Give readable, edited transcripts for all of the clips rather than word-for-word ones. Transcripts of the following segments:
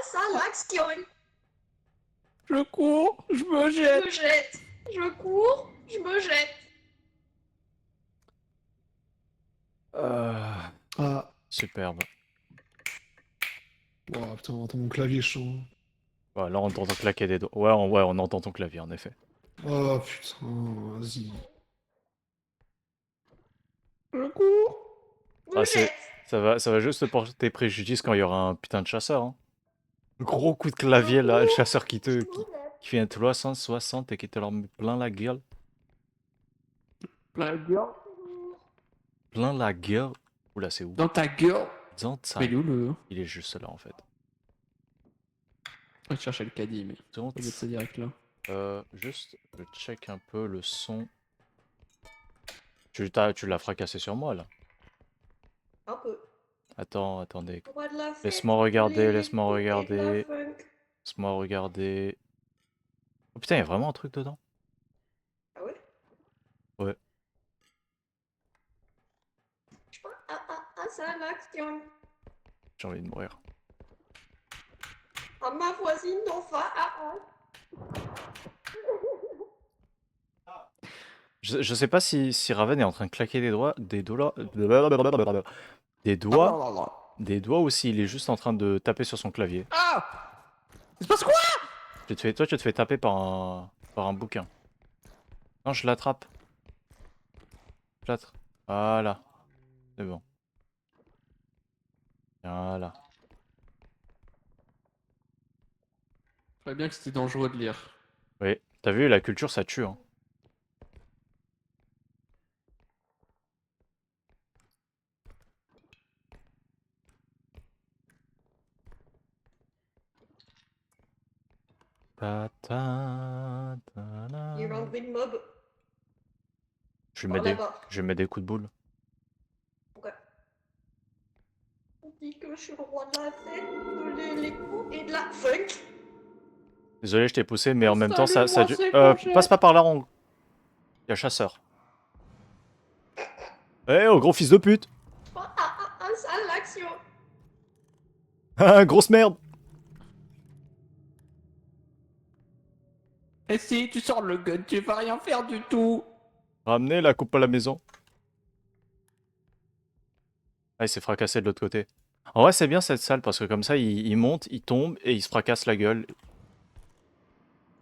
passe à l'action. Je cours, je me Je jette. me jette. Je cours, je me jette. Ah, Superbe. wow, putain, on entend mon clavier change. Ouais, là on entend claquer des doigts. Ouais, on entend ton clavier en effet. Oh putain, vas-y. Je cours. Je Ah, me jette. ça va juste te porter préjudice quand il y aura un putain de chasseur. Hein. Le gros coup de clavier là, le chasseur qui fait un 360 et qui te leur met plein la gueule. Plein de gueule. Plein la gueule. Oula, c'est où? Dans ta gueule. Dans ta- Mais il est où le. Il est juste là en fait. Je cherchais le caddie, mais. Dans Au lieu de ça direct là. Juste, je check un peu le son. Tu l'as fracassé sur moi là. Un peu. Attendez. Roi de la fête, Laisse-moi regarder, les coups et de la funk. Laisse-moi regarder. Oh putain, il y a vraiment un truc dedans. Ah ouais? Ouais. Je passe à l'action. J'ai envie de mourir. À ma voisine d'en face. Je sais pas si Raven est en train de claquer des doigts ou s'il est juste en train de taper sur son clavier. Ah! Il se passe quoi? Toi, tu te fais taper par un bouquin. Non, je l'attrape. Voilà. C'est bon. Voilà. Je savais bien que c'était dangereux de lire. Oui. T'as vu, la culture, ça tue. Hein. Il y a eu un bruit de mob. Je Par vais là-bas. mettre des coups de boule. Ouais. On dit que je suis le roi de la fête, de l'écho et de la funk. Désolé, je t'ai poussé, mais en même temps, ça Salut-moi, dure. c'est Congé. Passe pas par là, il y a chasseur. Eh, oh, gros fils de pute! Passe à l'action. Ah, grosse merde! Et si tu sors le gun, tu vas rien faire du tout. Ramenez la coupe à la maison. Ah, il s'est fracassé de l'autre côté. En vrai, c'est bien cette salle parce que comme ça, il monte, il tombe et il se fracasse la gueule.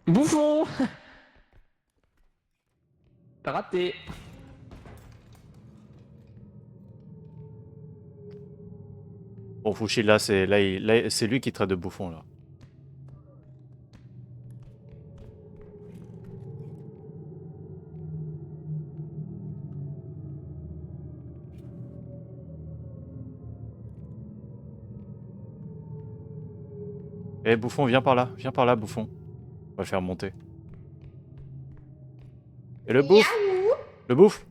Bouffon! T'as raté. Bon, Fushi, là, c'est lui qui traite de bouffon, là. Eh, bouffon, viens par là, bouffon. On va le faire monter. Et le bouffe! Yaouh. Le bouffe!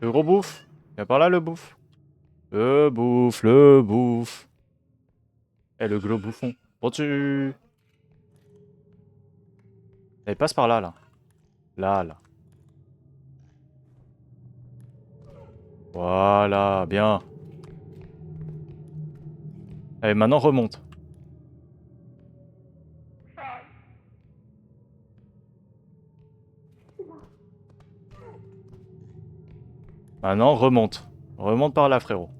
Le gros bouffe! Viens par là, le bouffe! Le bouffe! Eh, le gros bouffon. Bon, Eh, passe par là, là. Là. Voilà, bien. Allez, maintenant remonte. Maintenant remonte. Remonte par là, frérot.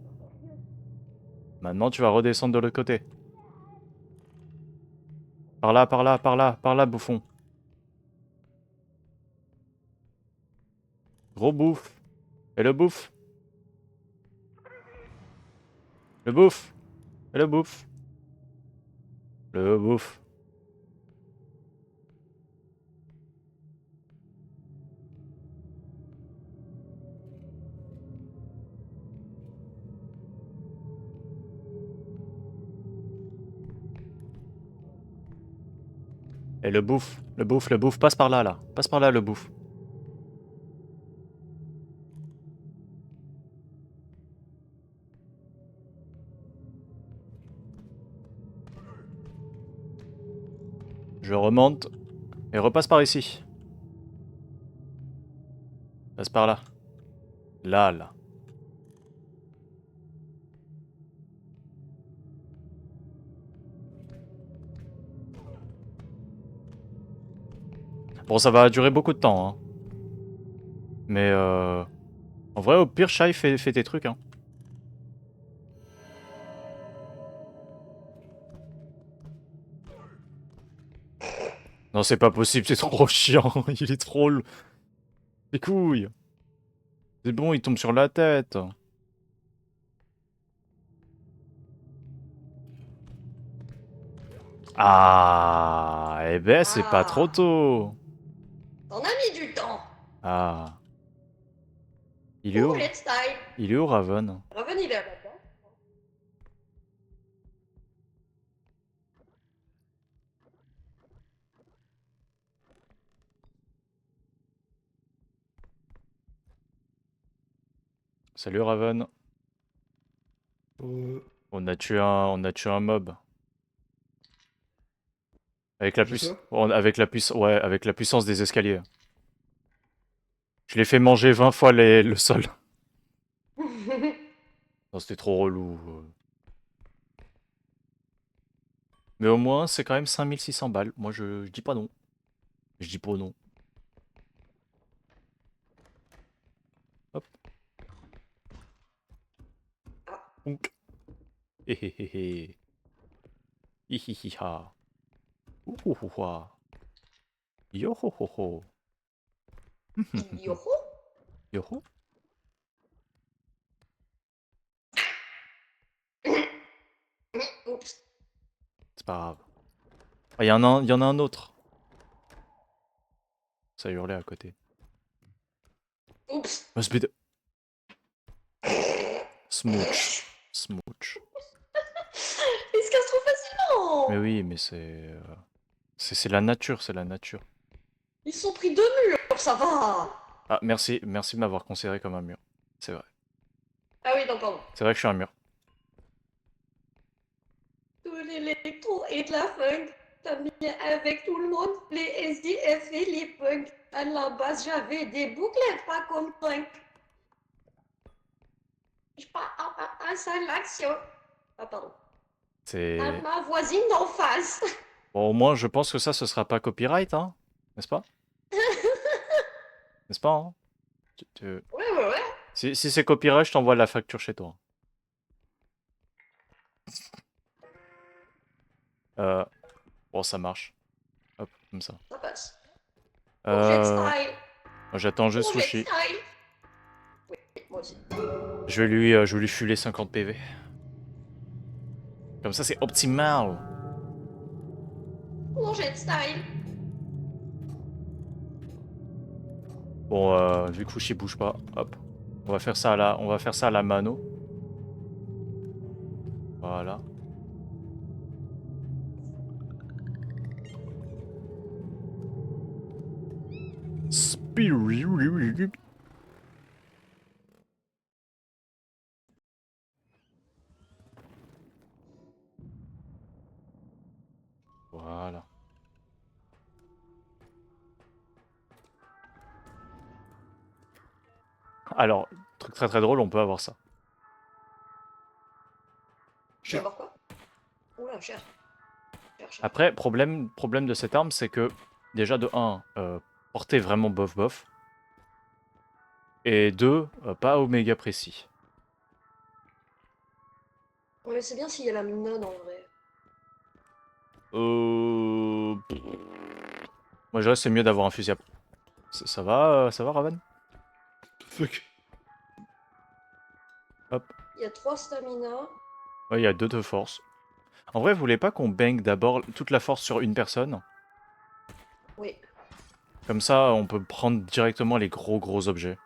Maintenant tu vas redescendre de l'autre côté. Par là, bouffon. Gros bouffe. Et le bouffe. Le bouffe. Et le bouffe. Le bouffe. Et le bouffe. Le bouffe. Passe par là, là. Passe par là, le bouffe. Je remonte. Et repasse par ici. Passe par là. Là. Bon, ça va durer beaucoup de temps, hein. Mais en vrai, au pire, Shai, fais tes trucs, hein. Non, c'est pas possible, c'est trop chiant. Il est trop... Les couilles. C'est bon, il tombe sur la tête. Ah, eh ben, c'est pas trop tôt. T'en as mis du temps. Ah. Il est où? Let's style. Il est où, Raven? Raven, il est à la base. Salut, Raven. On a tué un mob. Avec la avec la puissance des escaliers. Je l'ai fait manger 20 fois le sol. Non, c'était trop relou. Mais au moins, c'est quand même 5600 balles. Moi, je dis pas non. Je dis pas non. Hop. Ounk. Héhéhéhé. Hihihiha. Ouhouhouha. Yohohoho. Yoho. Yoho. Oups. C'est pas grave. Ah, il y en a un autre. Ça hurlait à côté. Oups. Oh, speed. Smooch. Smooch. Il se casse trop facilement. Mais oui, mais c'est la nature, c'est la nature. Ils sont pris deux murs, ça va. Ah, merci de m'avoir considéré comme un mur. C'est vrai. Ah oui, non, pardon. C'est vrai que je suis un mur. De l'électro et de la funk. T'as mis avec tout le monde les SDF et les punks. À la base, j'avais des bouclettes, pas comme punk. Je pas à ça l'action. Ah, pardon. C'est... À ma voisine d'en face. Bon, au moins, je pense que ça, ce sera pas copyright, hein? N'est-ce pas? N'est-ce pas, hein? Ouais. Si c'est copyright, je t'envoie la facture chez toi. Bon, ça marche. Hop, comme ça. Ça passe. Euh... Style. Moi, j'attends juste Projet Sushi. style. Oui, moi aussi. Je vais lui filer 50 PV. Comme ça, c'est optimal. Projet style. Bon, vu que Fushi bouge pas, hop. On va faire ça à la mano. Voilà. Voilà. Alors, truc très très drôle, on peut avoir ça. Tu vas voir quoi? Oula, cher. Après, problème de cette arme, c'est que déjà de 1, portée vraiment bof bof. Et 2, pas oméga précis. Mais c'est bien s'il y a la minone en vrai. Moi je dirais que c'est mieux d'avoir un fusil à... Ça va Raven? Fuck. Hop. Il y a 3 stamina. Ouais, il y a 2 de force. En vrai, vous voulez pas qu'on bang d'abord toute la force sur une personne? Oui. Comme ça, on peut prendre directement les gros objets.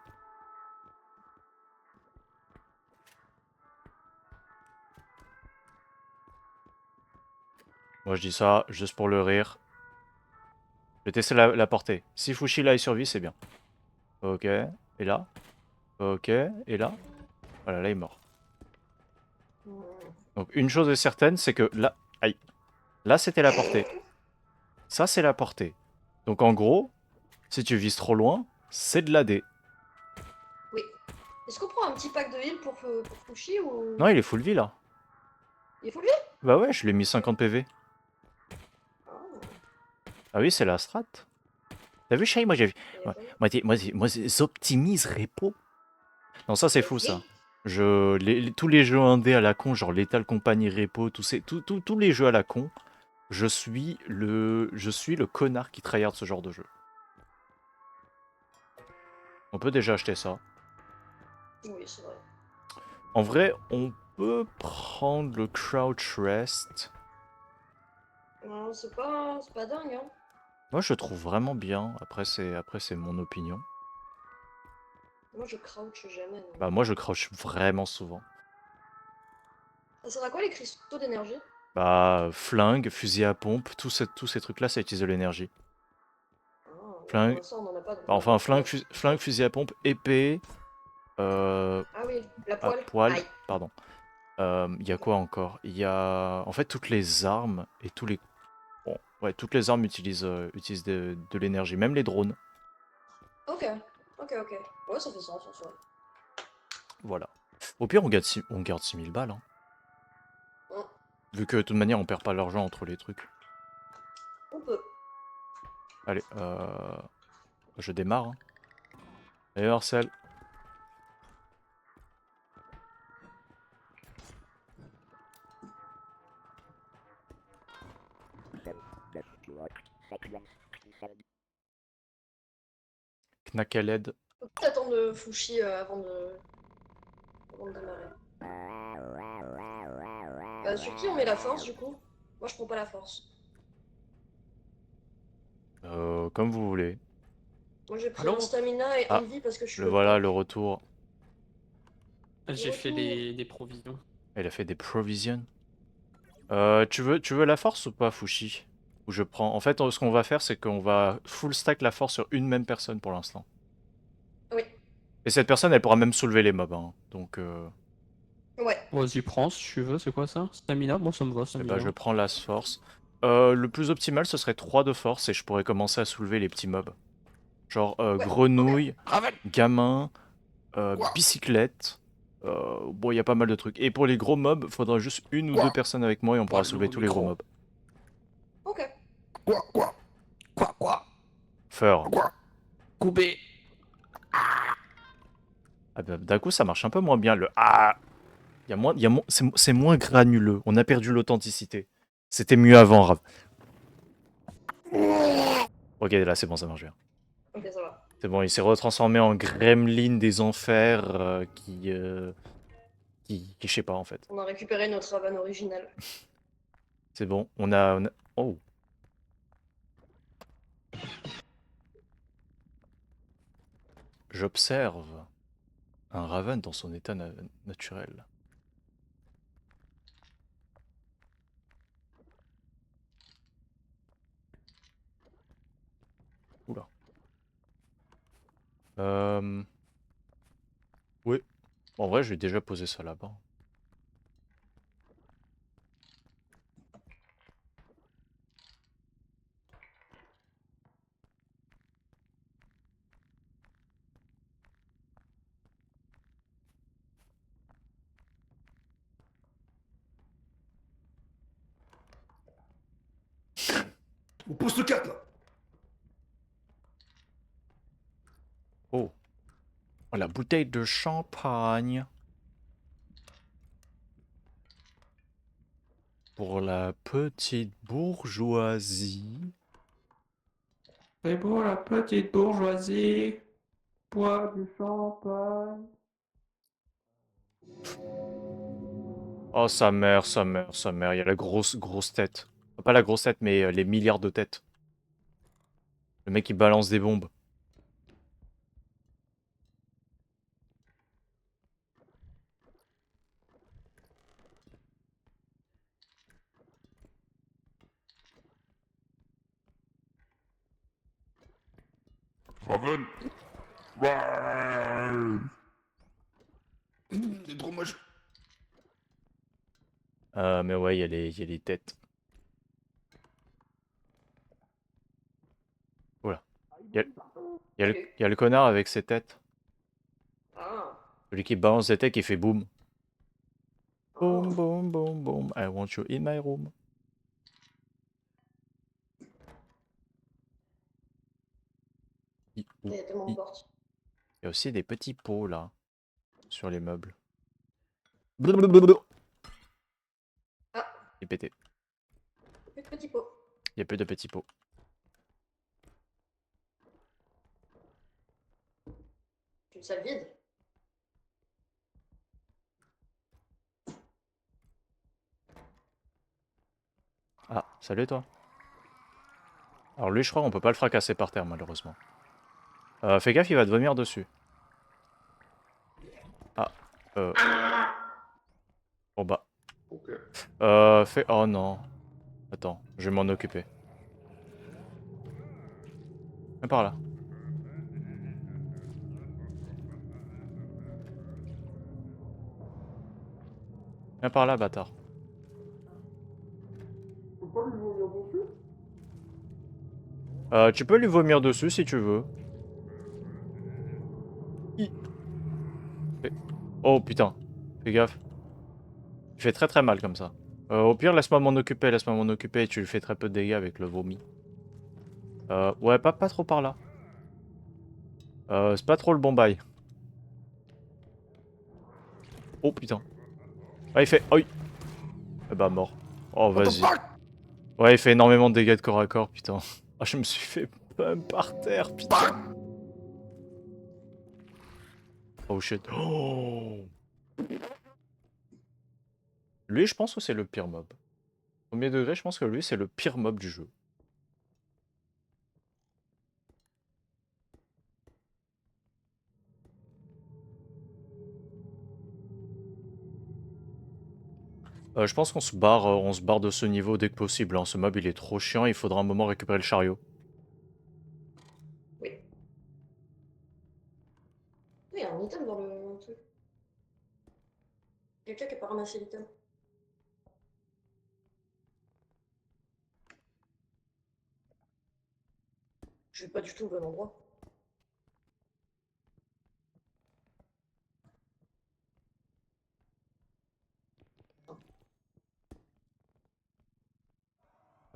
Moi je dis ça juste pour le rire. Je vais tester la portée. Si Fushi là il survit, c'est bien. Ok, et là. Ok, et là. Voilà, là il est mort. Donc une chose est certaine, c'est que là... Aïe. Là c'était la portée. Ça c'est la portée. Donc en gros, si tu vises trop loin, c'est de l'AD. Oui. Est-ce qu'on prend un petit pack de heal pour Fushi ou... Non, il est full vie là. Il faut lui? Bah ouais, je lui ai mis 50 PV. Ah oui, c'est la strat. T'as vu, Shay? Moi, j'ai... Et Moi, voilà. moi, j'optimise repo. Non, ça, c'est fou, ça. Oui. Tous les jeux indés à la con, genre Lethal Company, Repo, tous les jeux à la con, je suis le connard qui tryhard ce genre de jeu. On peut déjà acheter ça. Oui, c'est vrai. En vrai, on peut prendre le Crouch Rest. Non, c'est pas dingue, hein. Moi, je le trouve vraiment bien. Après, c'est mon opinion. Moi, je crouch jamais. Donc. Bah, moi, je crouch vraiment souvent. Ça sert à quoi les cristaux d'énergie? Bah, flingue, fusil à pompe, tous ces trucs-là, ça utilise de l'énergie. Ah, mais pour Flingue, l'instant, on n'en a pas, donc bah, on n'a pas enfin, trop flingue, fusil à pompe, épée, Ah oui, la à poêle. poil, Aïe. pardon. Il y a quoi encore? Il y a en fait toutes les armes et bon, ouais, toutes les armes utilisent de l'énergie, même les drones. Ok, ok. Ouais, ça fait sens en soi. Voilà. Au pire, on garde 6000 balles, hein. Hein, Vu que de toute manière, on perd pas l'argent entre les trucs. on peut. Allez, je démarre, hein. Allez, Marcel. Knakeled. On peut peut-être attendre de Fushi avant de démarrer. Sur qui on met la force du coup? Moi je prends pas la force. Comme vous voulez. Moi j'ai pris un Allô? stamina et Ah, envie parce que je suis le le voilà, le tank. retour. J'ai fait Retour. des provisions. Elle a fait des provisions. Tu veux la force ou pas, Fushi? Ou je prends. En fait, ce qu'on va faire, c'est qu'on va full stack la force sur une même personne pour l'instant. Oui. Et cette personne, elle pourra même soulever les mobs, hein. Donc, Ouais. Vas-y, prends si tu veux, c'est quoi ça? Stamina? Bon, ça me va, eh ben, je stamina. prends la force. Le plus optimal, ce serait 3 de force et je pourrais commencer à soulever les petits mobs. Genre Ouais. Ok. grenouille, Ravel! gamin, Quoi? bicyclette. Bon, il y a pas mal de trucs. Et pour les gros mobs, faudra juste une ou deux Quoi? personnes avec moi et on pourra Parle dans soulever le tous les gros micro. mobs. Ok. Quoi? Quoi? Quoi? Quoi? Feur. Quoi? Coupé! Ah bah, d'un coup, ça marche un peu moins bien. Le ah, c'est moins granuleux. On a perdu l'authenticité. C'était mieux avant, Rav. Ok, là, c'est bon, ça marche bien. Ok, ça va. C'est bon, il s'est retransformé en gremlin des enfers qui je sais pas en fait. On a récupéré notre Raven original. C'est bon, Oh, j'observe un Raven dans son état naturel. Oula. Oui. En vrai, je vais déjà poser ça là-bas. Au poste 4 là. Oh. Oh, la bouteille de champagne. Pour la petite bourgeoisie. C'est pour la petite bourgeoisie. Bois du champagne. Oh, sa mère, sa mère, sa mère. Il y a la grosse tête. Pas la grosse tête, mais les milliards de têtes. Le mec, il balance des bombes. Raven. C'est trop moche. Mais ouais, il y a les têtes. Voilà. Il y a, Salut. il y a le connard avec ses têtes. Ah. Celui qui balance des têtes qui fait boum. Oh. Boum, boum, boum, boum. I want you in my room. Il Il y a tellement de portes. y a aussi des petits pots là, sur les meubles. Ah, Il est pété. plus de petits pots. Il y a plus de petits pots. Une salle vide. Ah, salut toi. Alors lui, je crois qu'on peut pas le fracasser par terre, malheureusement. Fais gaffe, il va te vomir dessus. Ah, bon bah. Ok. Fais... Oh non. Attends, je vais m'en occuper. Viens par là. Viens par là, bâtard. Faut pas lui vomir dessus? Tu peux lui vomir dessus si tu veux. Hi. Oh putain, fais gaffe. Il fait très très mal comme ça. Au pire, laisse-moi m'en occuper, laisse-moi m'en occuper. Tu lui fais très peu de dégâts avec le vomi. Ouais, pas trop par là. C'est pas trop le bon bail. Oh putain. Ah, il fait... Oh, eh bah mort. Oh, What the vas-y. fuck? Ouais, il fait énormément de dégâts de corps à corps, putain. Ah, je me suis fait pump par terre, putain. Oh shit. Oh. Lui, je pense que c'est le pire mob. Premier degré, je pense que lui, c'est le pire mob du jeu. Je pense on se barre de ce niveau dès que possible, hein. Ce mob, il est trop chiant, il faudra un moment récupérer le chariot. Oui. Oui, il y a un item dans le truc. Quelqu'un qui a pas ramassé l'item. Je vais pas du tout au bon endroit.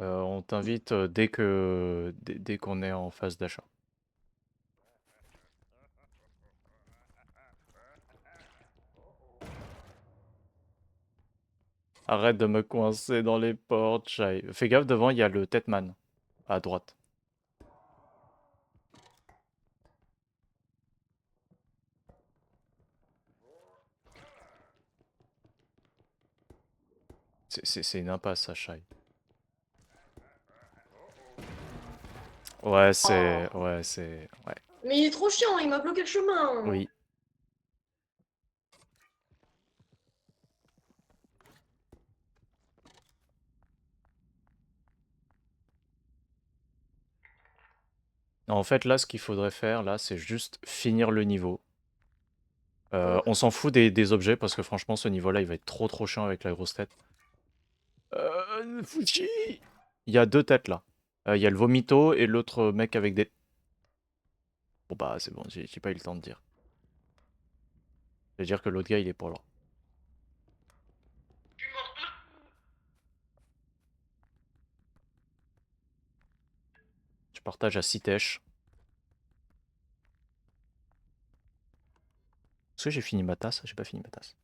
On t'invite dès qu'on est en phase d'achat. Arrête de me coincer dans les portes, Shai. Fais gaffe, devant, il y a le Tetman, à droite. C'est une impasse, ça, Shai. Ouais, c'est... Ouais, c'est... Ouais. Mais il est trop chiant, il m'a bloqué le chemin. Oui. En fait, là, ce qu'il faudrait faire, là, c'est juste finir le niveau. On s'en fout des objets, parce que franchement, ce niveau-là, il va être trop chiant avec la grosse tête. Fuji! Il y a deux têtes, là. Il y a le vomito et l'autre mec avec des... Bon, bah, c'est bon, j'ai pas eu le temps de dire. Je vais dire que l'autre gars, il est pour là. Je partage à Sitesh. Est-ce que j'ai fini ma tasse? J'ai pas fini ma tasse.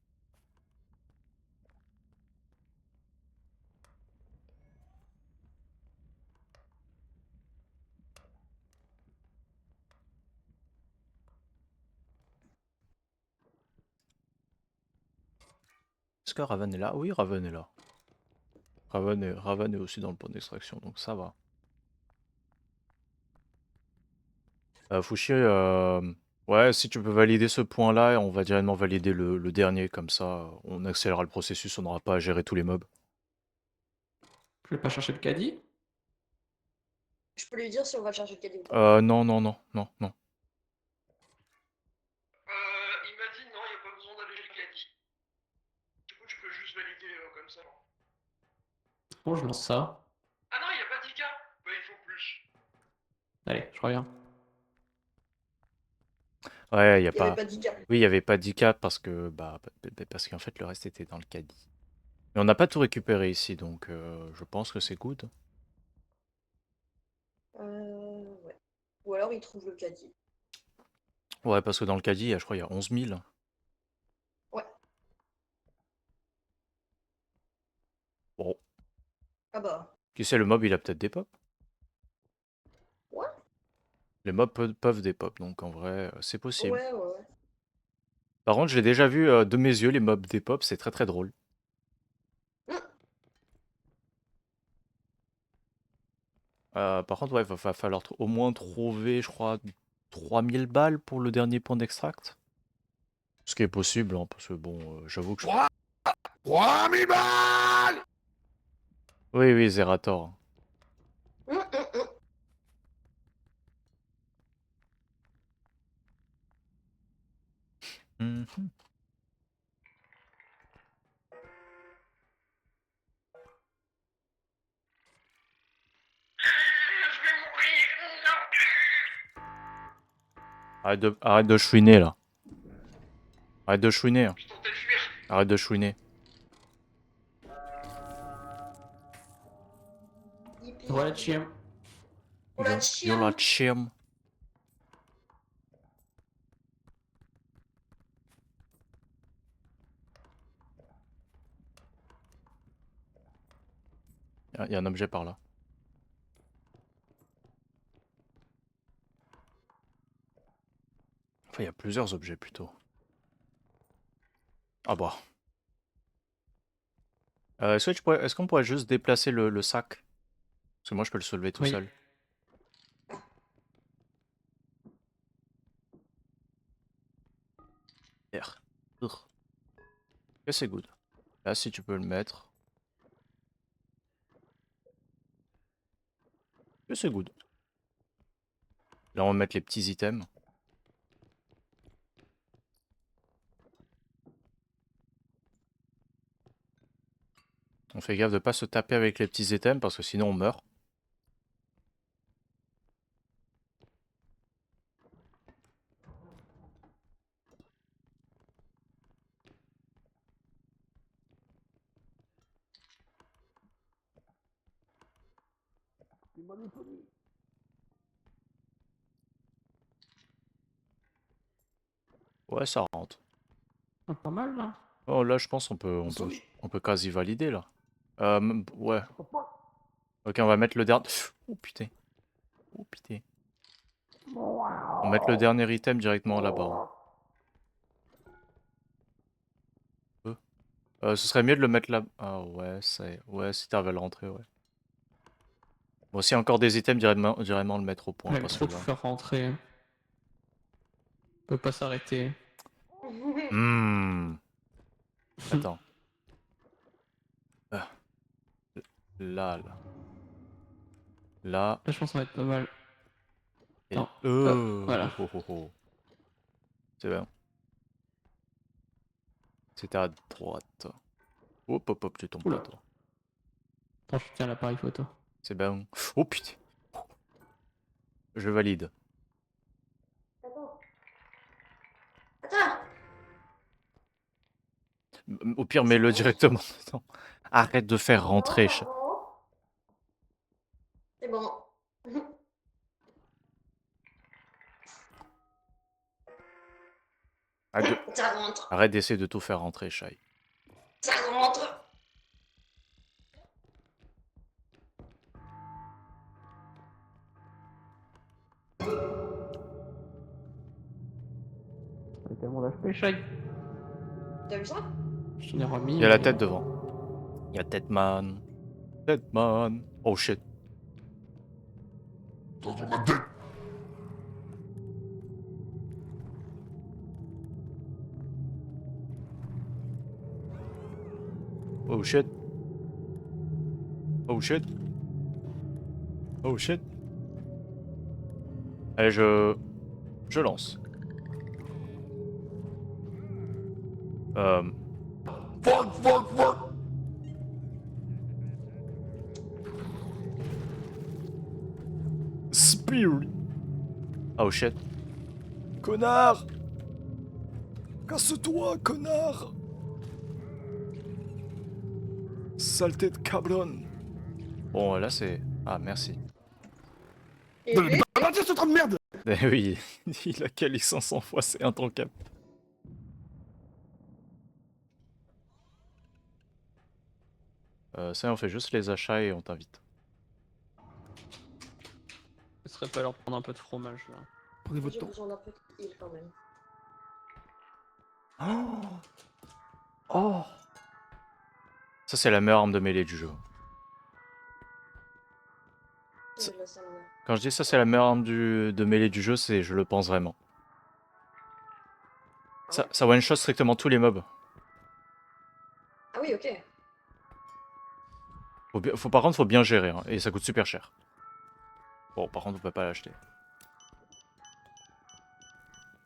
Est-ce que Raven est là? Oui, Raven est là. Raven est aussi dans le point d'extraction, donc ça va. Fushi, ouais, si tu peux valider ce point-là, on va directement valider le dernier, comme ça, on accélérera le processus, on n'aura pas à gérer tous les mobs. Je vais pas chercher le caddie. Je peux lui dire si on va chercher le caddie ou pas. Non. Il m'a dit non, il n'y a pas besoin d'aller le caddie. Du coup, tu peux juste valider comme ça. Bon, je lance ça. Ah non, il n'y a pas d'IK. Bah, il faut plus. Allez, je reviens. Ouais, Il y avait pas d'IK. Oui, il n'y avait pas d'IK parce que, parce qu'en fait, le reste était dans le caddie. Mais on n'a pas tout récupéré ici, donc je pense que c'est good. Ouais. Ou alors alors il trouve le caddie. Ouais, parce que dans le caddie, je crois, il y a 11 000. Ouais. Bon, Ah bah, qui sait, le mob, il a peut-être des pops. ouais, Les mobs peuvent des pops, donc en vrai, c'est possible. ouais. Par contre, je l'ai déjà vu de mes yeux, les mobs des pops, c'est très très drôle. Mm. Par contre, ouais, va falloir au moins trouver, je crois, 3000 balles pour le dernier point d'extract. Ce qui est possible, hein, parce que bon, j'avoue que je... 3000 balles! Oui, oui, Zerator. Mm, mm, mm. Mhm. Je vais mourir. Non. Arrête de chouiner, là. Arrête de chouiner. Hein. Je tentais de fuir. Arrête de chouiner. Yippee. Voilà, chien. Oh la Yo chienne. la chiem. Il y a un objet par là. Enfin, il y a plusieurs objets plutôt. Ah bah. Est-ce qu'on pourrait juste déplacer le sac? Parce que moi je peux le soulever tout Oui. seul. R. Ok, c'est good. Là, si tu peux le mettre. Ok, c'est good. Là, on va mettre les petits items. On fait gaffe de pas se taper avec les petits items parce que sinon on meurt. Ouais, ça rentre. Ah, pas mal, là. Oh, là, je pense on peut quasi valider là. Ouais. Ok, on va mettre le dernier. Oh putain. Oh putain. On va mettre le dernier item directement là-bas. Hein. Ce serait mieux de le mettre là. Ah ouais, ouais, si t'arrives à le rentrer, ouais. Bon, s'il y a encore des items, directement le mettre au point, Il aime pas trop celui-là. tout faire rentrer. Peut pas s'arrêter. Hmm. Attends. Là, là. Là. Là, je pense que ça va être pas mal. Et... Non. Voilà. Oh. C'est bien. C'était à droite. Hop, tu tombes Oula. pas, toi. Attends, je tiens l'appareil photo. C'est bien. Oh putain. Je valide. Attends. Au pire, mets-le directement dedans. Arrête de faire rentrer. C'est bon. Ça rentre. Arrête d'essayer de tout faire rentrer, Shai. Ça rentre. Ça fait tellement d'HP, Shai. T'as vu ça? Je t'en ai remis. Il y a la mais- tête devant. Il y a Tetman. Tetman. Oh shit. Dans ma tête! Oh shit. Oh shit. Oh shit. Allez, je lance. Fuck! Spirit. Oh shit. Connard. Casse-toi, connard. Saleté de cabron. Bon, là c'est... Ah, merci. Et lui, Ralentis ce train de merde! Eh oui, il a calé 500 fois, c'est intankable. Ça, on fait juste les achats et on t'invite. Ce serait pas leur prendre un peu de fromage là. Prenez votre J'ai temps. besoin d'un petit heal quand même. Oh. Ça, c'est la meilleure arme de mêlée du jeu. Je vais laisser mon- Quand je dis ça, c'est la meilleure arme de mêlée du jeu, c'est je le pense vraiment. Ça one-shot strictement tous les mobs. Ah oui, ok. Par contre, faut bien gérer, hein, et ça coûte super cher. Bon, par contre, on peut pas l'acheter.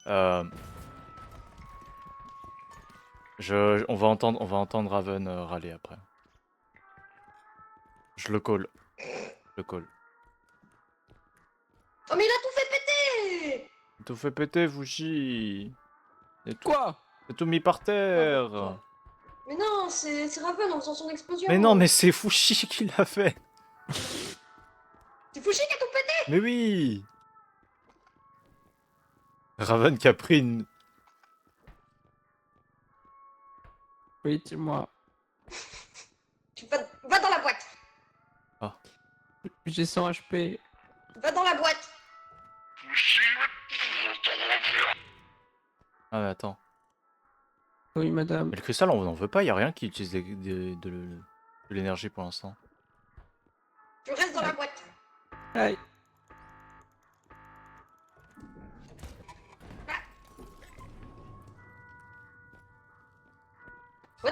On va entendre Raven râler après. Je le call. Je le call. Oh mais il a tout fait péter! Tout fait péter, Fushi. Quoi? C'est tout mis par terre. Mais non, c'est Raven en faisant son explosion. Mais non, mais c'est Fushi qui l'a fait. C'est Fushi qui a tout pété! Mais oui. Raven qui a pris une... Oui, dis-moi. Tu va dans la boîte! J'ai 100 HP. Va dans la boîte! Ah mais attends. Oui, madame. Mais le cristal, on n'en veut pas, y a rien qui utilise de l'énergie pour l'instant. Tu restes dans la boîte! Aïe.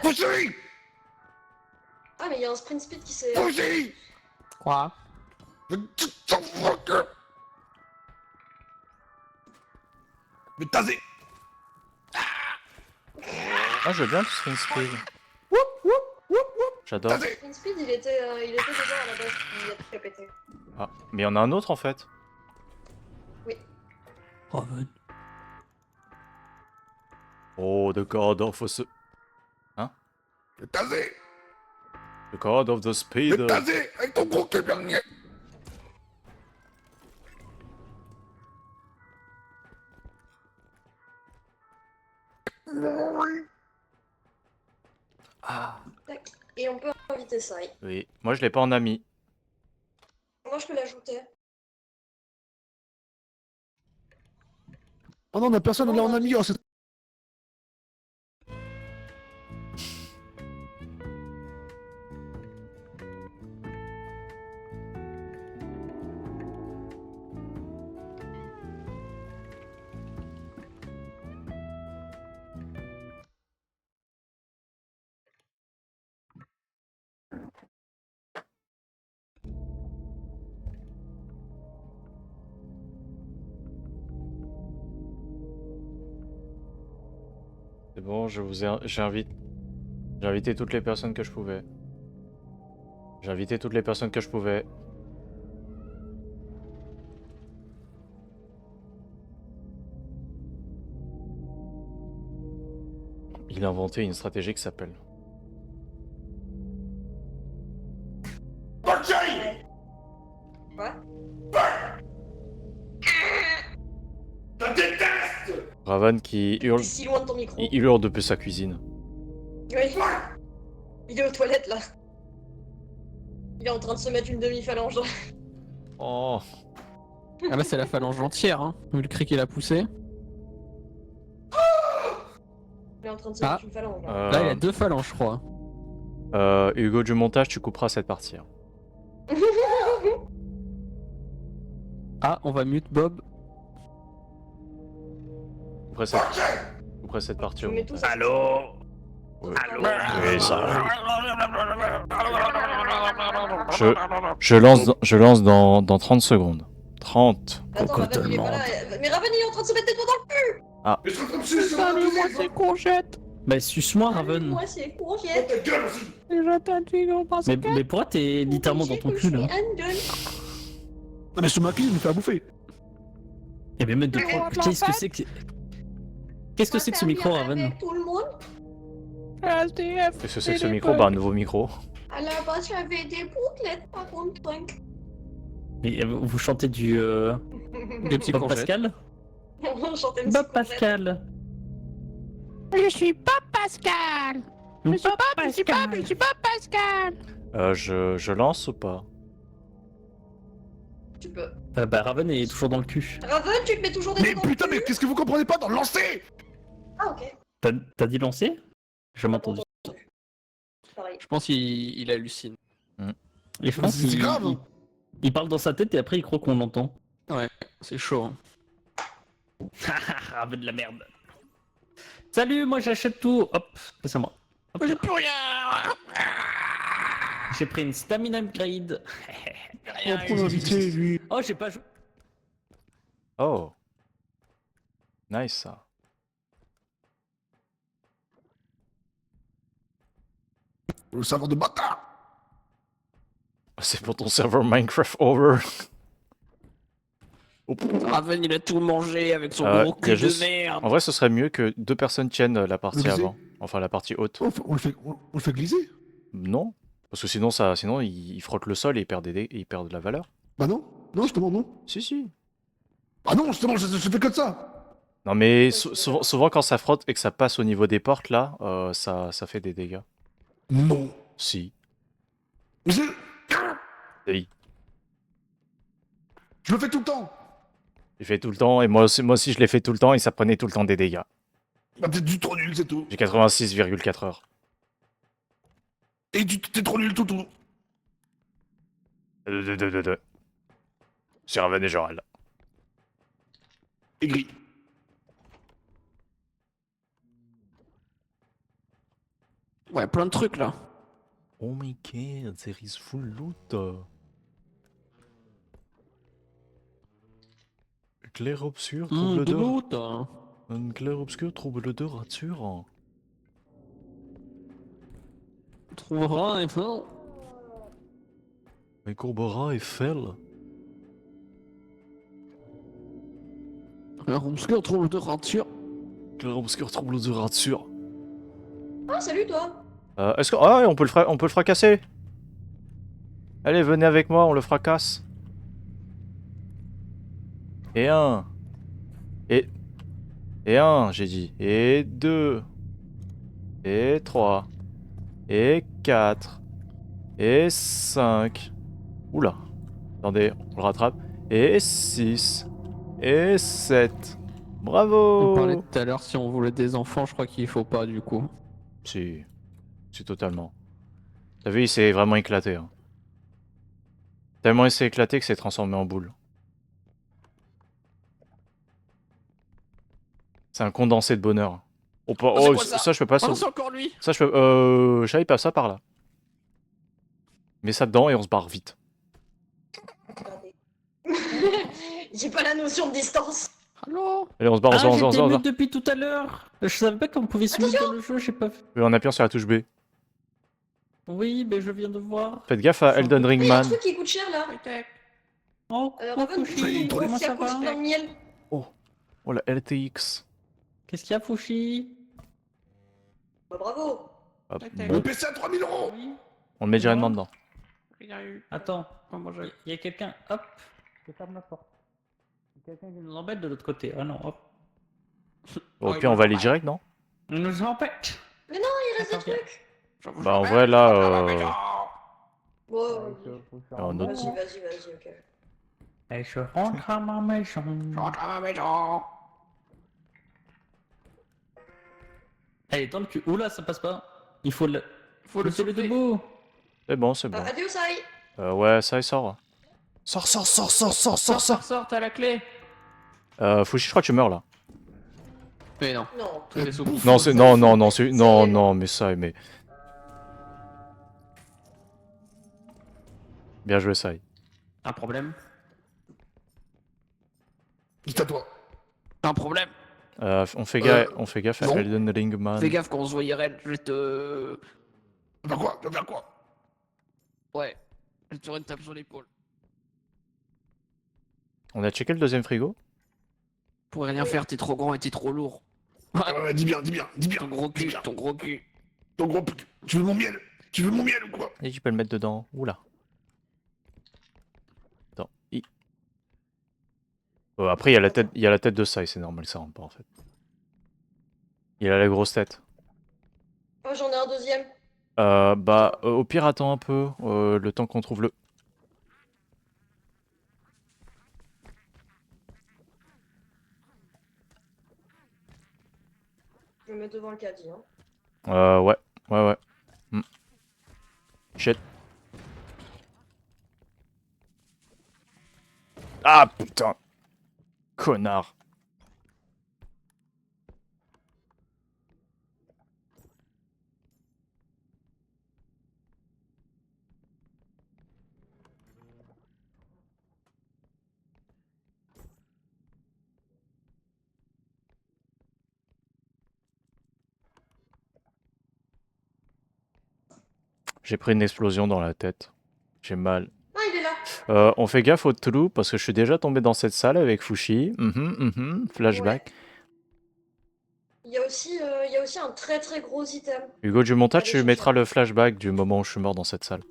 Fushi! Ah mais il y a un sprint speed qui s'est... Fushi! Quoi? Mais tasez! Ah, je veux bien le sprint speed. J'adore. Tasez! Sprint speed il était déjà à la base, il a tout fait péter. Ah, mais il y en a un autre en fait. Raven. Oh, the god of the... Mais tasez! The god of the speed. Mais tasez! Avec ton gros kébernier! Ah. Tac. Et on peut inviter ça. Oui, moi je l'ai pas en ami. Moi je peux l'ajouter. Oh non, on a personne, on est en ami. Oh, c'est... C'est bon, j'ai invité toutes les personnes que je pouvais. J'ai invité toutes les personnes que je pouvais. Il a inventé une stratégie qui s'appelle... Fushi! Quoi? Je déteste! Raven qui hurle... T'es si loin de ton micro. Il hurle depuis sa cuisine. Oui. Il est aux toilettes là. Il est en train de se mettre une demi-phalange. Oh. Ah là, c'est la phalange entière, hein. Vu le cri qu'il a poussé. Il est en train de se mettre une phalange. Là. Là, il a 2 phalanges, je crois. Hugo du montage, tu couperas cette partie. Hein. Ah, on va mute Bob. Couperai cette partie Je au mets tout montage. ça. Allô? Oui, Allô? Oui, ça. Je... Je lance dans 30 secondes. 30. Attends, Raven il est pas là. Mais Raven il est en train de se mettre des doigts dans le cul! Mais je suis en train de sucer dans la cuisine! courgettes. Bah suce-moi Raven. Moi c'est Oh, courgette. ta gueule aussi! Déjà t'as dit qu'on pense Mais pourquoi t'es littéralement dans ton cul là? Non mais sur ma cuisine, je me fais à bouffer! Eh ben mettre de trois. Qu'est-ce que c'est que... Qu'est-ce que c'est que ce micro Raven? Avec tout le monde. SDF. Qu'est-ce que c'est que ce micro? Bah un nouveau micro. À la base j'avais des bouclettes par contre. Mais vous chantez du Des petits Bob courgettes. Pascal. Chanter une Bob petite Pascal. Je suis pas Pascal. Bob Pascal. Je suis pas Pascal. Je lance ou pas? Tu peux. Bah Raven est toujours dans le cul. Raven, tu te mets toujours des Mais doigts dans le putain, mais cul. qu'est-ce que vous comprenez pas dans le lancer? Ah, ok. T'as dit lancer? J'ai jamais entendu. Pareil. Je pense qu'il hallucine. Et je pense C'est qu'il grave, hein. il parle dans sa tête et après il croit qu'on l'entend. C'est chaud. Hein. Raven de la merde. Salut, moi j'achète tout. Hop, c'est à moi. Hop. J'ai plus rien. J'ai pris une stamina upgrade. On prend l'invité, lui. Oh, j'ai pas joué. Oh. Nice ça. Le serveur de bâtard. C'est pour ton serveur Minecraft over. Raven, il a tout mangé avec son Euh, gros y a cul juste- de merde. En vrai, ce serait mieux que 2 personnes tiennent la partie Glisser. avant. Enfin, la partie haute. On le fait glisser. Non. Parce que sinon, il frotte le sol et il perd, il perd de la valeur. Bah non. Non, justement, non. Si, si. Ah non, justement, je fais que de ça. Non, mais souvent, quand ça frotte et que ça passe au niveau des portes, là, ça fait des dégâts. Non. Si. Mais Oui. je le fais tout le temps. Je l'ai fait tout le temps, et moi aussi je l'ai fait tout le temps, et ça prenait tout le temps des dégâts. Bah t'es du trop nul, c'est tout. J'ai 86,4 heures. Et t'es trop nul, tout. C'est Raven et Joral. Et gris. Ouais, plein de trucs là. Oh my god, there is full loot. Clair obscur, trouble De de... l'autre. Un clair obscur, trouble de rature. On trouvera un peu. Mais courbera et fell. Un obscur trouble de rature. Clair obscur, trouble de rature. Ah, salut toi. Est-ce que... Ah ouais, on peut le fracasser. Allez, venez avec moi, on le fracasse. Et un. Et un, j'ai dit. Et 2. Et 3. Et 4. Et 5. Oula. Attendez, on le rattrape. Et 6. Et 7. Bravo. On parlait tout à l'heure si on voulait des enfants, je crois qu'il faut pas du coup. Si. Si, totalement. T'as vu, il s'est vraiment éclaté. Hein. Tellement il s'est éclaté que c'est transformé en boule. C'est un condensé de bonheur. Oh, c'est quoi, ça je peux pas Oh, sauver. c'est encore lui. Ça je peux... je savais pas ça par là. Mets ça dedans et on se barre vite. Regardez. J'ai pas la notion de distance. Allô. Allez, on se barre, on se Ah, barre, on se barre, on se j'étais barre. mute depuis tout à l'heure. Je savais pas qu'on pouvait se mute dans le jeu, j'ai pas vu. En appuyant sur la touche B. Oui, mais je viens de voir. Faites gaffe à Elden Ring Il y a un Man. truc qui coûte cher là. Oh, Raven, Fushi, trop comment ça ça coûte va? plein de miel. Oh la LTX. Qu'est-ce qu'il y a, Fushi? Bah, bravo. Hop, Mon bon. PC à 3000 euros. Oui. On le met directement dedans. Attends, il y a quelqu'un. Hop, je ferme la porte. Il y a quelqu'un qui nous embête de l'autre côté. Ah non, hop. Au pire, on va aller direct, non? Il nous embête. Il reste des Attends, trucs. Bah en vrai là... Ouais, Alors, notre- vas-y, ok. Et je rentre à ma maison. Elle est dans le cul. Oula, ça passe pas. Il faut le. Faut le Mettez-le soulever. debout. C'est bon, c'est bon. Adieu, Sai. Ouais, ça il sort. Sors. Sors, t'as la clé. Fushi, je crois que tu meurs là. Mais non. Non. Tout est souple. Non, c'est... Non, c'est... Non, mais ça, mais... Bien joué, Sai. Un problème. C'est à toi. T'as un problème. On fait gaffe à non. Elden Ring Man. Fais gaffe quand on se voit IRL, je vais te... Tu vas faire quoi? Tu vas faire quoi? Ouais. Je te ferai une tape sur l'épaule. On a checké le deuxième frigo? Pourrais rien faire, t'es trop grand et t'es trop lourd. Ouais, dis bien. Ton gros Dis cul, bien. ton gros cul. Ton gros putain. Tu veux mon miel? Tu veux mon miel ou quoi? Et tu peux le mettre dedans. Oula. Attends. Après, il y a la tête de Sai, c'est normal, ça rentre pas en fait. Il a la grosse tête. Oh, j'en ai un deuxième. Au pire, attends un peu, le temps qu'on trouve le... Je me mets devant le caddie. Hein. Ouais, ouais, ouais. Hmm. Shit. Ah, putain. Connard. J'ai pris une explosion dans la tête. J'ai mal. Ah, il est là. On fait gaffe au trou parce que je suis déjà tombé dans cette salle avec Fushi. Flashback. Ouais. Il y a aussi un très très gros item. Hugo du montage, Allez tu chercher. mettras le flashback du moment où je suis mort dans cette salle.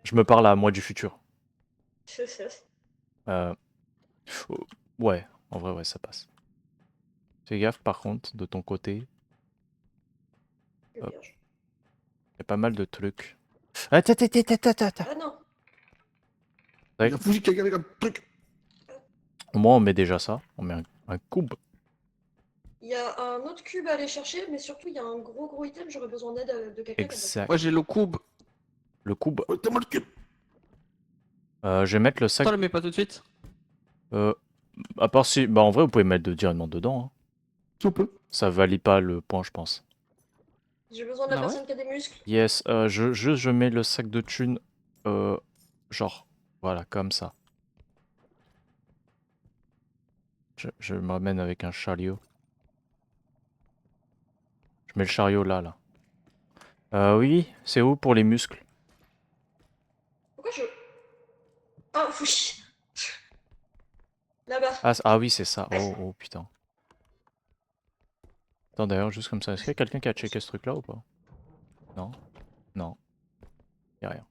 Je me parle à moi du futur. Euh... oh, ouais, en vrai, ouais, ça passe. Fais gaffe par contre, de ton côté. Hop. Il y a pas mal de trucs. Attends. Ah non. Ouais. Il y a Fuji qui a gagné un truc. Au moins, on met déjà ça. On met un cube. Il y a un autre cube à aller chercher, mais surtout il y a un gros item. J'aurais besoin d'aide de quelqu'un. Exact. Moi j'ai le cube. Le cube. Ouais, t'as moi le cube. Je vais mettre le sac. Attends, le mets pas tout de suite. À part si... Bah en vrai, vous pouvez mettre directement dedans. Hein. Si on peut. Ça valide pas le point, je pense. J'ai besoin de la Ah ouais personne qui a des muscles. Yes, je mets le sac de thunes. Genre, voilà, comme ça. Je me ramène avec un chariot. Je mets le chariot là. Oui, c'est où pour les muscles? Pourquoi je... Ah, fouchi. Là-bas. Ah oui, c'est ça. Oh putain. Attends, d'ailleurs, juste comme ça, est-ce qu'il y a quelqu'un qui a checké ce truc là ou pas? Non. Non. Y'a rien.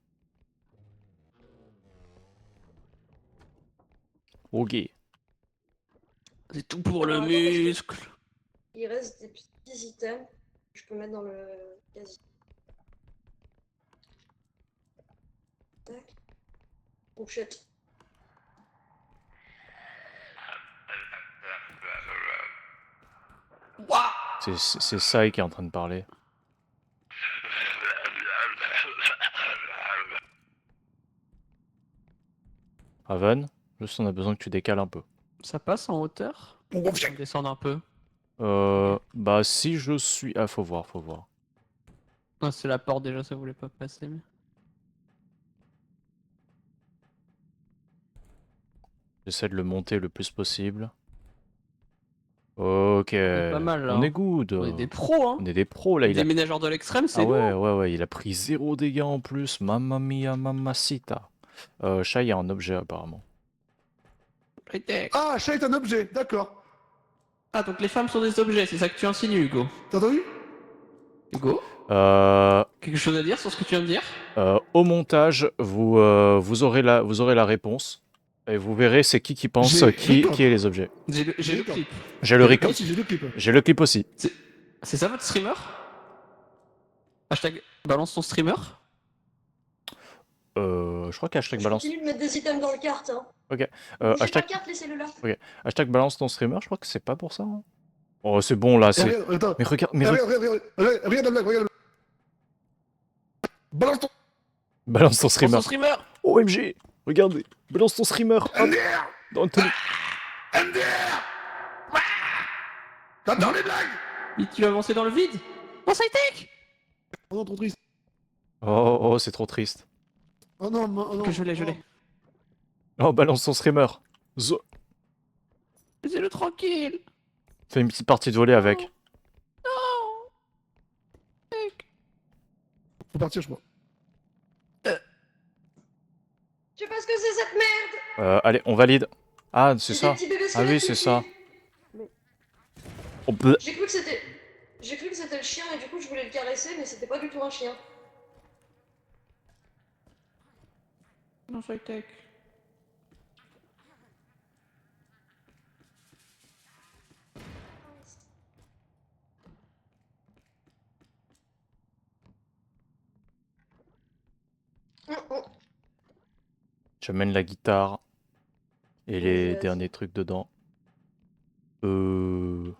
Ok. C'est tout pour le Alors, attends, parce que- muscle. Il reste des petits items que je peux mettre dans le casier. Tac. Oh shit. C'est Sai qui est en train de parler. Raven, juste on a besoin que tu décales un peu. Ça passe en hauteur? On On revient. descend un peu. Bah si je suis... Ah, faut voir. Ah, c'est la porte déjà, ça voulait pas passer. Mais... J'essaie de le monter le plus possible. Ok. est pas mal, là, On hein. est good. On est des pros, hein. On est des pros là. Les déménageurs de l'extrême, c'est Ah lourd. ouais, il a pris 0 dégâts en plus. Mamma mia, mamacita. Chat, il y a un objet apparemment. High-tech. Ah, chat est un objet, d'accord. Ah, donc les femmes sont des objets, c'est ça que tu insinues, Hugo. T'as entendu? Hugo, Euh, quelque chose à dire sur ce que tu viens de dire? Au montage, vous aurez la réponse. Et vous verrez c'est qui pense J'ai qui Recon. est les objets. J'ai le D'accord. clip. J'ai le Moi recap. aussi, j'ai deux clips. J'ai le clip aussi. C'est ça votre streamer? Hashtag balance ton streamer? Je crois qu'hashtag Je balance. continue de mettre des items dans le carte. Hein. Ok. J'ai pas Hashtag, de carte, laissez-le là. hashtag balance ton streamer, je crois que c'est pas pour ça. Hein. Oh, c'est bon là, Eh, c'est. regarde, attends. Mais regarde, Regarde la blague, regarde la blague. Balance ton... balance ton Balance streamer. ton streamer! OMG, regardez, balance ton streamer. Hop, MDR dans le tenue. MDR T'adores les blagues? Mais tu vas avancer dans le vide? Dans High-tech! Oh non, trop triste. Oh, c'est trop triste. Oh non, oh non. Que je l'ai. Oh, balance ton streamer. Laissez-le tranquille! Fais une petite partie de volée avec. Non! Faut partir, je crois. Je sais pas ce que c'est cette merde. Allez, on valide. Ah, c'est Des ça. petits bébés Ah oui, squelettes c'est ici. ça. Oh, bleh. J'ai cru que c'était le chien et du coup je voulais le caresser, mais c'était pas du tout un chien. Non, High-tech. J'amène la guitare et les vas-y. derniers trucs dedans. Faudra le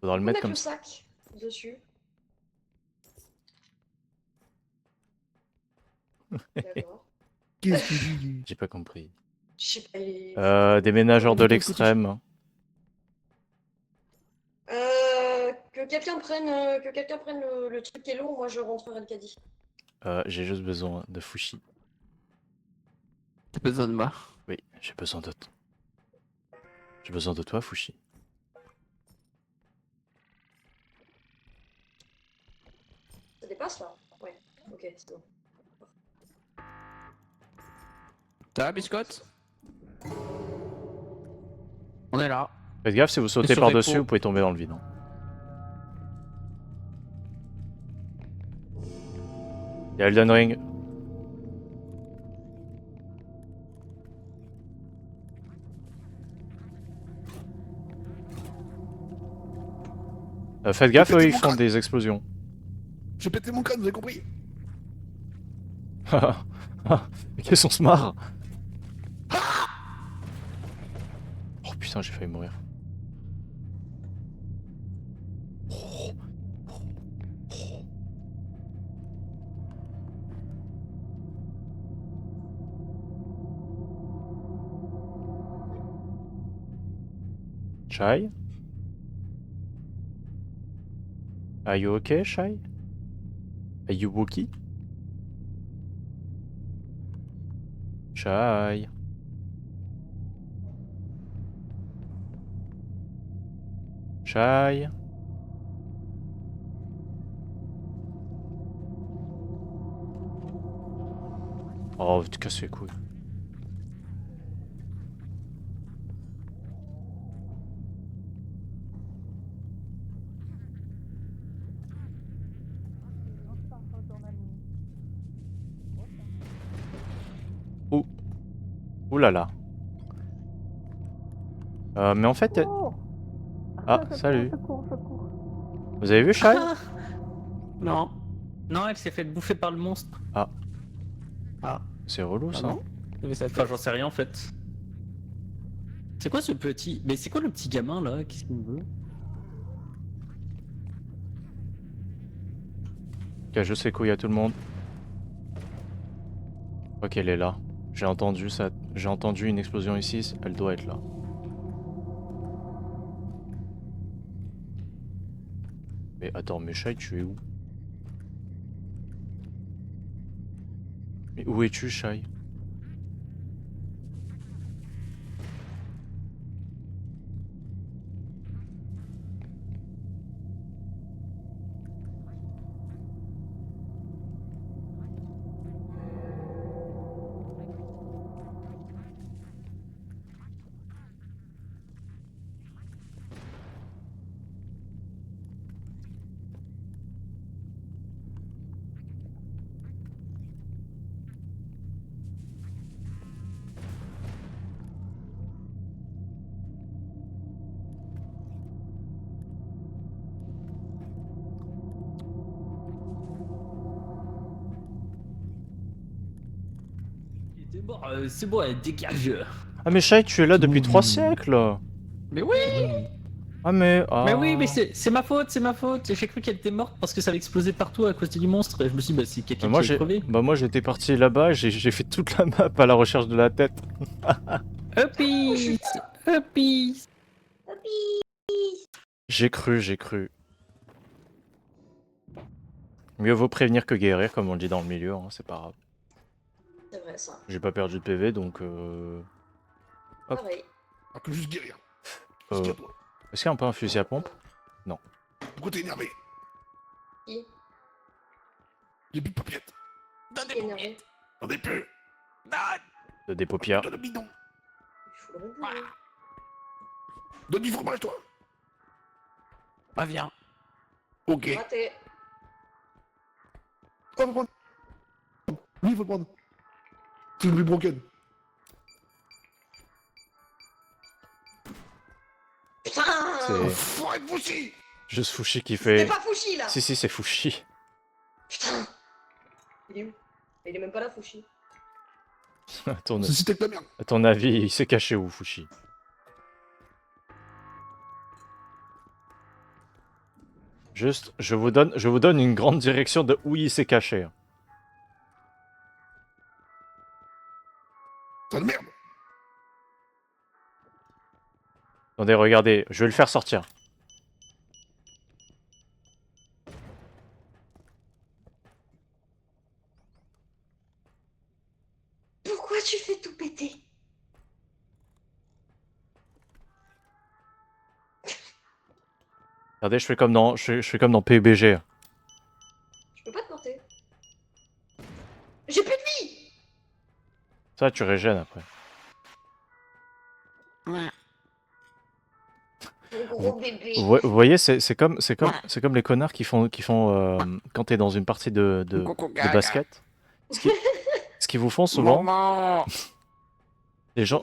On mettre mettre comme le ça. sac dessus. D'accord. Qu'est-ce que tu dis? J'ai pas compris. Je sais pas. Déménageur de Écoute, l'extrême. Que quelqu'un prenne le truc qui est lourd, moi je rentrerai le caddie. J'ai juste besoin de Fushi. T'as besoin de moi. Oui, j'ai besoin de toi. J'ai besoin de toi, Fushi. Ça dépasse là? Ouais, ok, c'est bon. Ça va, biscotte? On est là. Faites gaffe, si vous sautez sur par-dessus, Repo. vous pouvez tomber dans le vide. Hein. Il y a Elden Ring. Faites gaffe, eux, ils font des explosions. J'ai pété mon crâne, vous avez compris? Mais qu'est-ce qu'on se marre? Oh putain, j'ai failli mourir. Shai? Are you okay, Shai? Are you Wookie? Shai? Shai? Oh, tu casses les couilles. Ouh. Ouh là là. Mais en fait... Ah, salut. Vous avez vu Shai? Non. Non, elle s'est fait bouffer par le monstre. C'est relou Ah ça. non? Mais ça Enfin, fait... j'en sais rien en fait. C'est quoi ce petit. Mais c'est quoi le petit gamin là? Qu'est-ce qu'il me veut? Cache ses couilles à tout le monde. Je crois qu'elle est là. J'ai entendu ça. J'ai entendu une explosion ici. Elle doit être là. Mais attends, mais Shai, tu es où? Mais où es-tu, Shai? C'est bon, elle dégage. Ah mais Shai, tu es là depuis 3 siècles. Mais oui! Ah mais... Ah. Mais oui, mais c'est ma faute, c'est ma faute. J'ai cru qu'elle était morte parce que ça avait explosé partout à cause du monstre. Et je me suis dit, bah c'est quelqu'un Moi qui a j'ai... crevé. Bah moi j'étais parti là-bas, j'ai fait toute la map à la recherche de la tête. Uppies! Uppies! J'ai cru. Mieux vaut prévenir que guérir, comme on le dit dans le milieu, hein, c'est pas grave. C'est vrai ça. J'ai pas perdu de PV, donc... Hop. Pareil. Ah, que juste guérir. Euh, Qu'est-ce qu'il y a, toi? Est-ce qu'il y a un peu un fusil à pompe? Pourquoi t'es énervé? Qui? J'ai plus de papillettes. Qui est énervé? J'en ai plus. Des paupières. Donne le bidon. Il faut le revoir. Donne du fromage, toi. Ah, viens. Ok. Raté. Oh, faut prendre. Lui, il faut le prendre. C'est le broken. Putain! C'est Foiré de Fushi. juste Fushi qui C'est fait... pas Fushi là! Si, c'est Fushi. Putain! Il est où? Il est même pas là, Fushi. Ceci t'es que la merde. À ton avis, il s'est caché où, Fushi? Juste, je vous donne une grande direction de où il s'est caché. Sale merde. Attendez, regardez, je vais le faire sortir. Pourquoi tu fais tout péter? Regardez, je fais comme dans PUBG. Je peux pas te porter. J'ai plus de vie! Ça, tu régènes après. Mon gros bébé. Vous voyez, c'est comme les connards qui font quand t'es dans une partie de basket. Ce qu'ils vous font souvent, Maman. les gens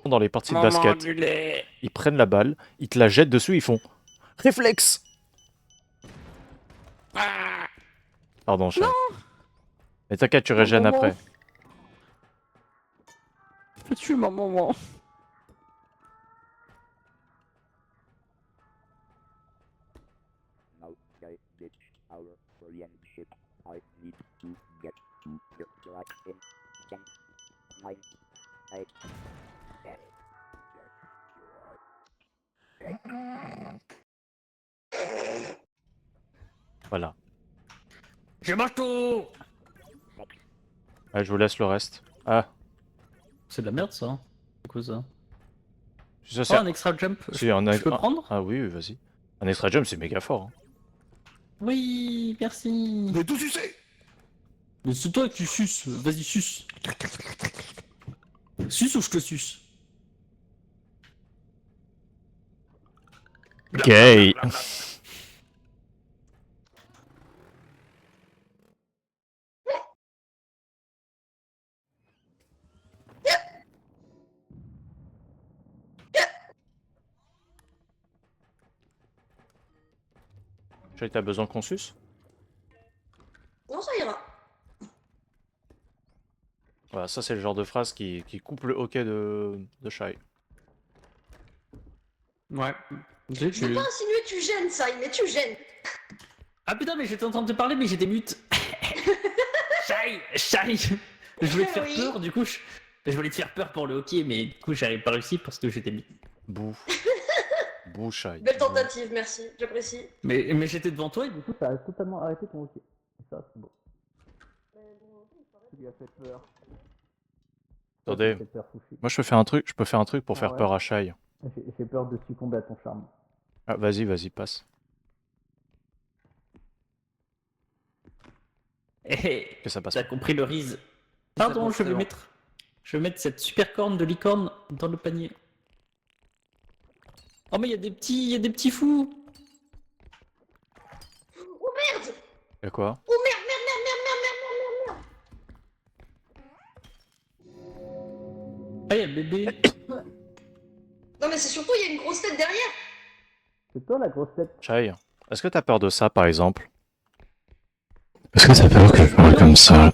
dans les parties de Maman basket, du lait. ils prennent la balle, ils te la jettent dessus, ils font réflexe. Ah. Pardon, chérie. Mais t'inquiète, tu régènes maman. après. Je tue ma maman. Now, guys, ditch our Korean ship. I need to get to the right in 10, 9, 8, 7. Voilà. Je mange tout. Allez, je vous laisse le reste. Ah, C'est de la merde ça. C'est quoi ça? ça Oh, c'est... un extra jump. Si, un- Je peux un- prendre? Ah oui, vas-y. Un extra jump, c'est méga fort. Hein. Oui, merci. Mais tout sucé. Mais c'est toi que tu suces. Vas-y, suce. Suce ou je te suce? Gay. Chérie, t'as besoin qu'on suce? Non, ça ira. Voilà, ça c'est le genre de phrase qui coupe le hockey de Shai. Ouais. Je veux pas insinuer que tu gênes ça, mais tu gênes. Ah putain, mais j'étais en train de te parler, mais j'étais mute. Shai, Shai. Je voulais te faire Oui. peur, du coup, je voulais te faire peur pour le hockey, mais du coup, j'avais pas réussi parce que j'étais mute. Bouh. Bouh, Shai. Belle tentative, merci, j'apprécie. Mais j'étais devant toi et du coup, ça a totalement arrêté ton hockey. Et ça, c'est beau. Tu lui as fait peur. Attendez, Ça fait peur, Fouchi. moi je peux faire un truc pour Ah faire ouais. peur à Shai. J'ai peur de succomber à ton charme. Ah, vas-y, passe. Eh, Que ça passe. t'as compris le Riz. Pardon, C'est bon. je vais mettre cette super corne de licorne dans le panier. Oh mais il y a des petits fous. Oh merde! Y'a quoi? Oh merde, merde, merde, merde, merde, merde, merde, merde. Ah, il y a le bébé. Non mais c'est surtout, il y a une grosse tête derrière. C'est toi la grosse tête. Shai, est-ce que t'as peur de ça par exemple? Est-ce que t'as peur que je parle comme ça?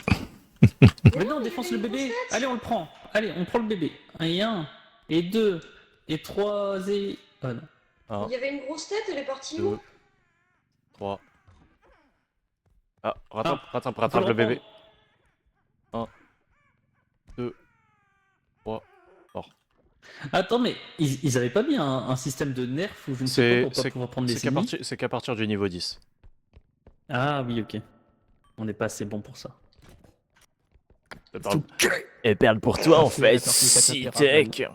Mais non, on défonce le bébé. Allez, on le prend. Allez, on prend le bébé. Et 1, et 2, et 3, et... Ah non. 1, Il y avait une grosse tête, elle est partie 2, où? 3. Ah, rattrape Faut le le reprendre. bébé. 1, 2, 3. Attends, mais ils avaient pas mis un système de nerf ou je ne sais pas pour pas pouvoir prendre les ennemis? C'est qu'à partir du niveau 10. Ah oui, ok. On n'est pas assez bon pour ça. Et perle pour toi en Ok, fait, d'accord, c'est si catastrophique. tech.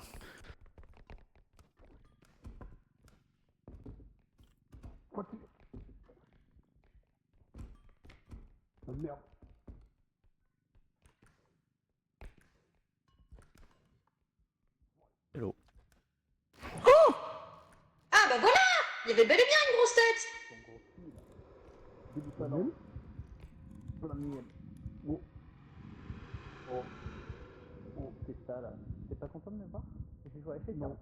Sale merde. Hello. Ah bah voilà! Il y avait bel et bien une grosse tête! Pas la mienne. Pas la mienne. Oh. Oh, c'est ça là. T'es pas content de me voir? J'ai joué à Fate. Non.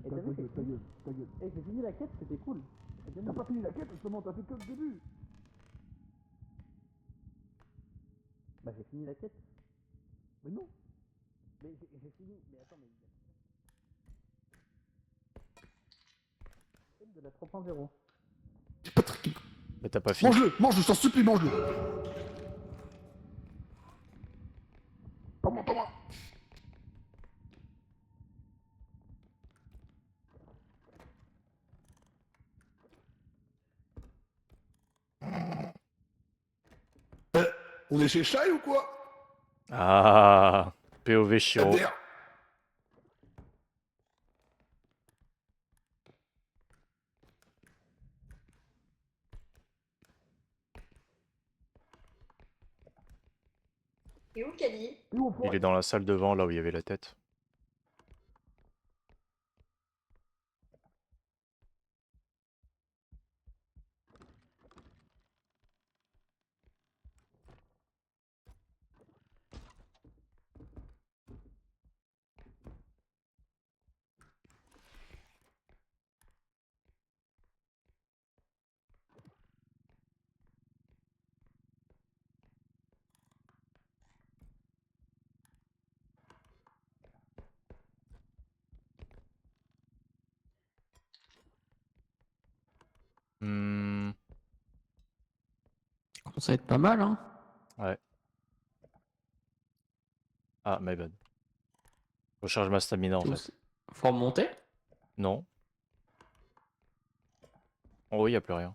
t'as Ta vu, gueule, c'est ta gueule, ta gueule. Eh, j'ai fini la quête, c'était cool. T'as pas fini la quête, justement, t'as fait que le début. Bah j'ai fini la quête. Mais non. De la 3.0. Patrick, Mais t'as pas fini. mange-le, je t'en supplie, mange-le. Pas moi. On est chez Shai ou quoi? Ah, POV Shiro. MDR. Et où le Kali? Il est dans la salle devant, là où il y avait la tête. Hmm, Ça commence à être pas mal, hein. ouais. Ah, my bad. Recharge ma stamina en fait. Faut remonter. Non. En haut, il n'y a plus rien.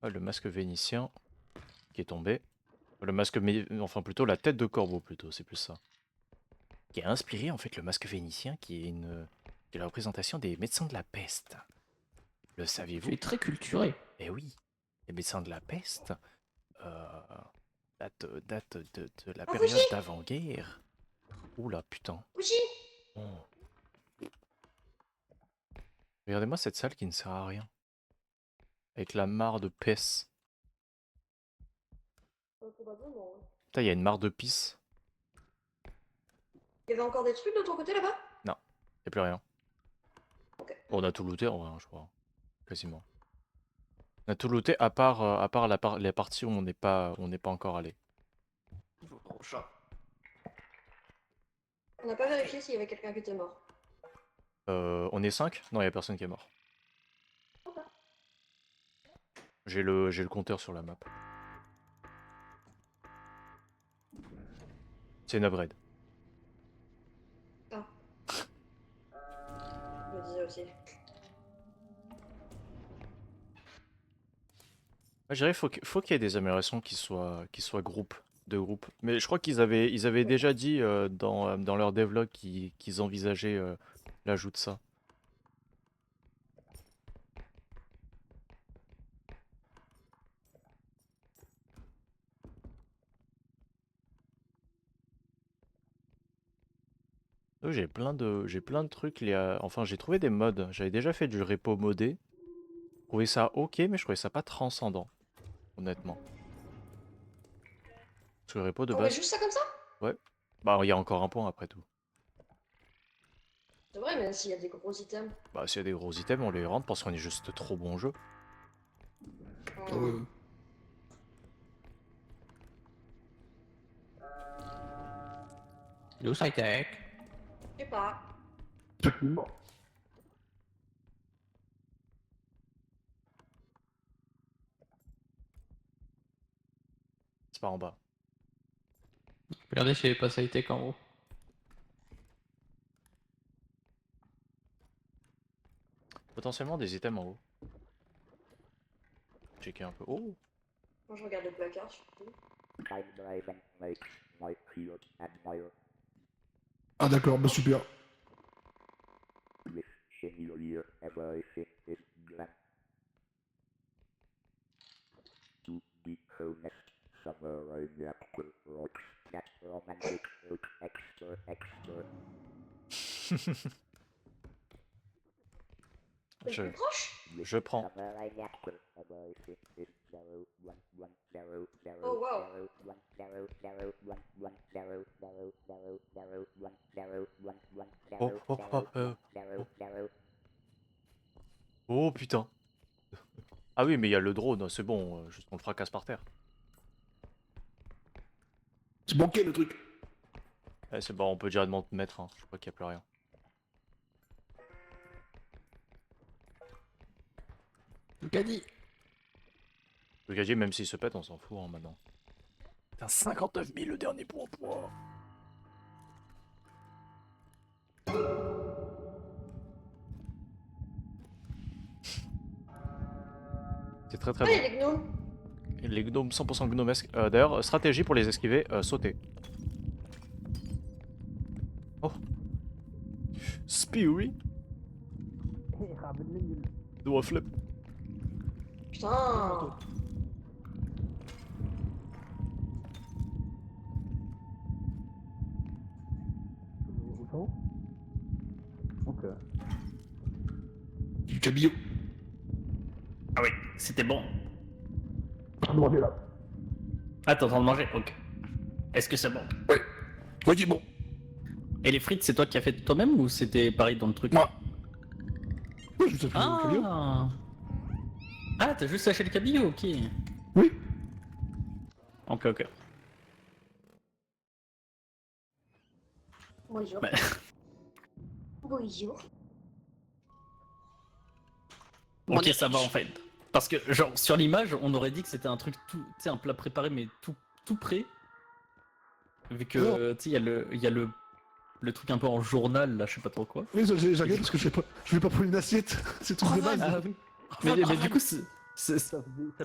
Ah, le masque vénitien qui est tombé. Le masque, enfin plutôt la tête de corbeau plutôt, c'est plus ça. Qui a inspiré en fait le masque vénitien qui est la représentation des médecins de la peste. Le Tu saviez-vous? es très culturé. Eh oui, les médecins de la peste datent de la Ah, période Fuji! d'avant-guerre. Oula, putain. Fuji! Oh. Regardez-moi cette salle qui ne sert à rien. Avec la mare de peste. Probablement. Putain, il y a une mare de pisse. Il y avait encore des trucs de ton côté là-bas? Non, il n'y a plus rien. Ok. Bon, on a tout looté en vrai, hein, je crois. Quasiment. On a tout looté à part les parties où on n'est pas encore allé. On n'a pas vérifié s'il y avait quelqu'un qui était mort. On est 5? Non, il n'y a personne qui est mort. Ok. J'ai le compteur sur la map. C'est une upgrade. Ah. Je me disais aussi. Je dirais faut qu'il y ait des améliorations qui soient de groupe. Mais je crois qu'ils avaient déjà dit dans leur devlog qu'ils envisageaient l'ajout de ça. J'ai plein de trucs enfin j'ai trouvé des mods. J'avais déjà fait du repo modé. Je trouvais ça ok, mais je trouvais ça pas transcendant, honnêtement. Parce que le repo de On met base, juste ça comme ça? ouais. Bah il y a encore un point après tout. C'est vrai, mais s'il y a des gros items. Bah s'il y a des gros items, on les rentre parce qu'on est juste trop bon jeu. Ah ouais. Le high-tech. Je sais pas. Check me mort. C'est pas en bas. Regardez s'il n'y avait pas ça high-tech en haut. Potentiellement des items en haut. Checker un peu. Oh! Moi je regarde le placard surtout. I'm brave and make my fear admire. Ah d'accord, bah super. This chandelier everything is glam. To be honest, summer in apple rocks. That romantic fruit extra. C'est le plus proche? Je prends. Summer in apple everything is 0 Oh wow. 0 Oh putain. Ah oui, mais il y a le drone, c'est bon, juste on le fracasse par terre. C'est banqué le truc. Eh, c'est bon, on peut directement te mettre, hein. Je crois qu'il n'y a plus rien. Le caddie. Le gagier, même s'il se pète, on s'en fout hein, maintenant. Putain, 59 000 le dernier point. C'est très très Allez, bon. les gnomes. Les gnomes 100% gnomesques. D'ailleurs, stratégie pour les esquiver, sauter. Oh. Spirit. Do a flip. Putain. Ok. Du cabillaud. Ah oui, c'était bon. Manger là. Ah, t'es en train de manger? Ok. Est-ce que c'est bon? Ouais. Ouais, c'est bon. Et les frites, c'est toi qui as fait toi-même ou c'était pareil dans le truc? Moi. Ouais, je sais plus le cabillaud. Ah. Ah, t'as juste lâché le cabillaud, ok. Oui. Ok, ok. Bonjour. Bah, Bonjour. ok, ça va en fait. Parce que, genre, sur l'image, on aurait dit que c'était un truc tout. Tu sais, un plat préparé, mais tout prêt. Vu que, tu sais, il y a le truc un peu en journal, là, je sais pas trop quoi. Oui, j'inquiète parce que je vais pas prendre une assiette. C'est tout de base. Ah oui. Mais du coup, ça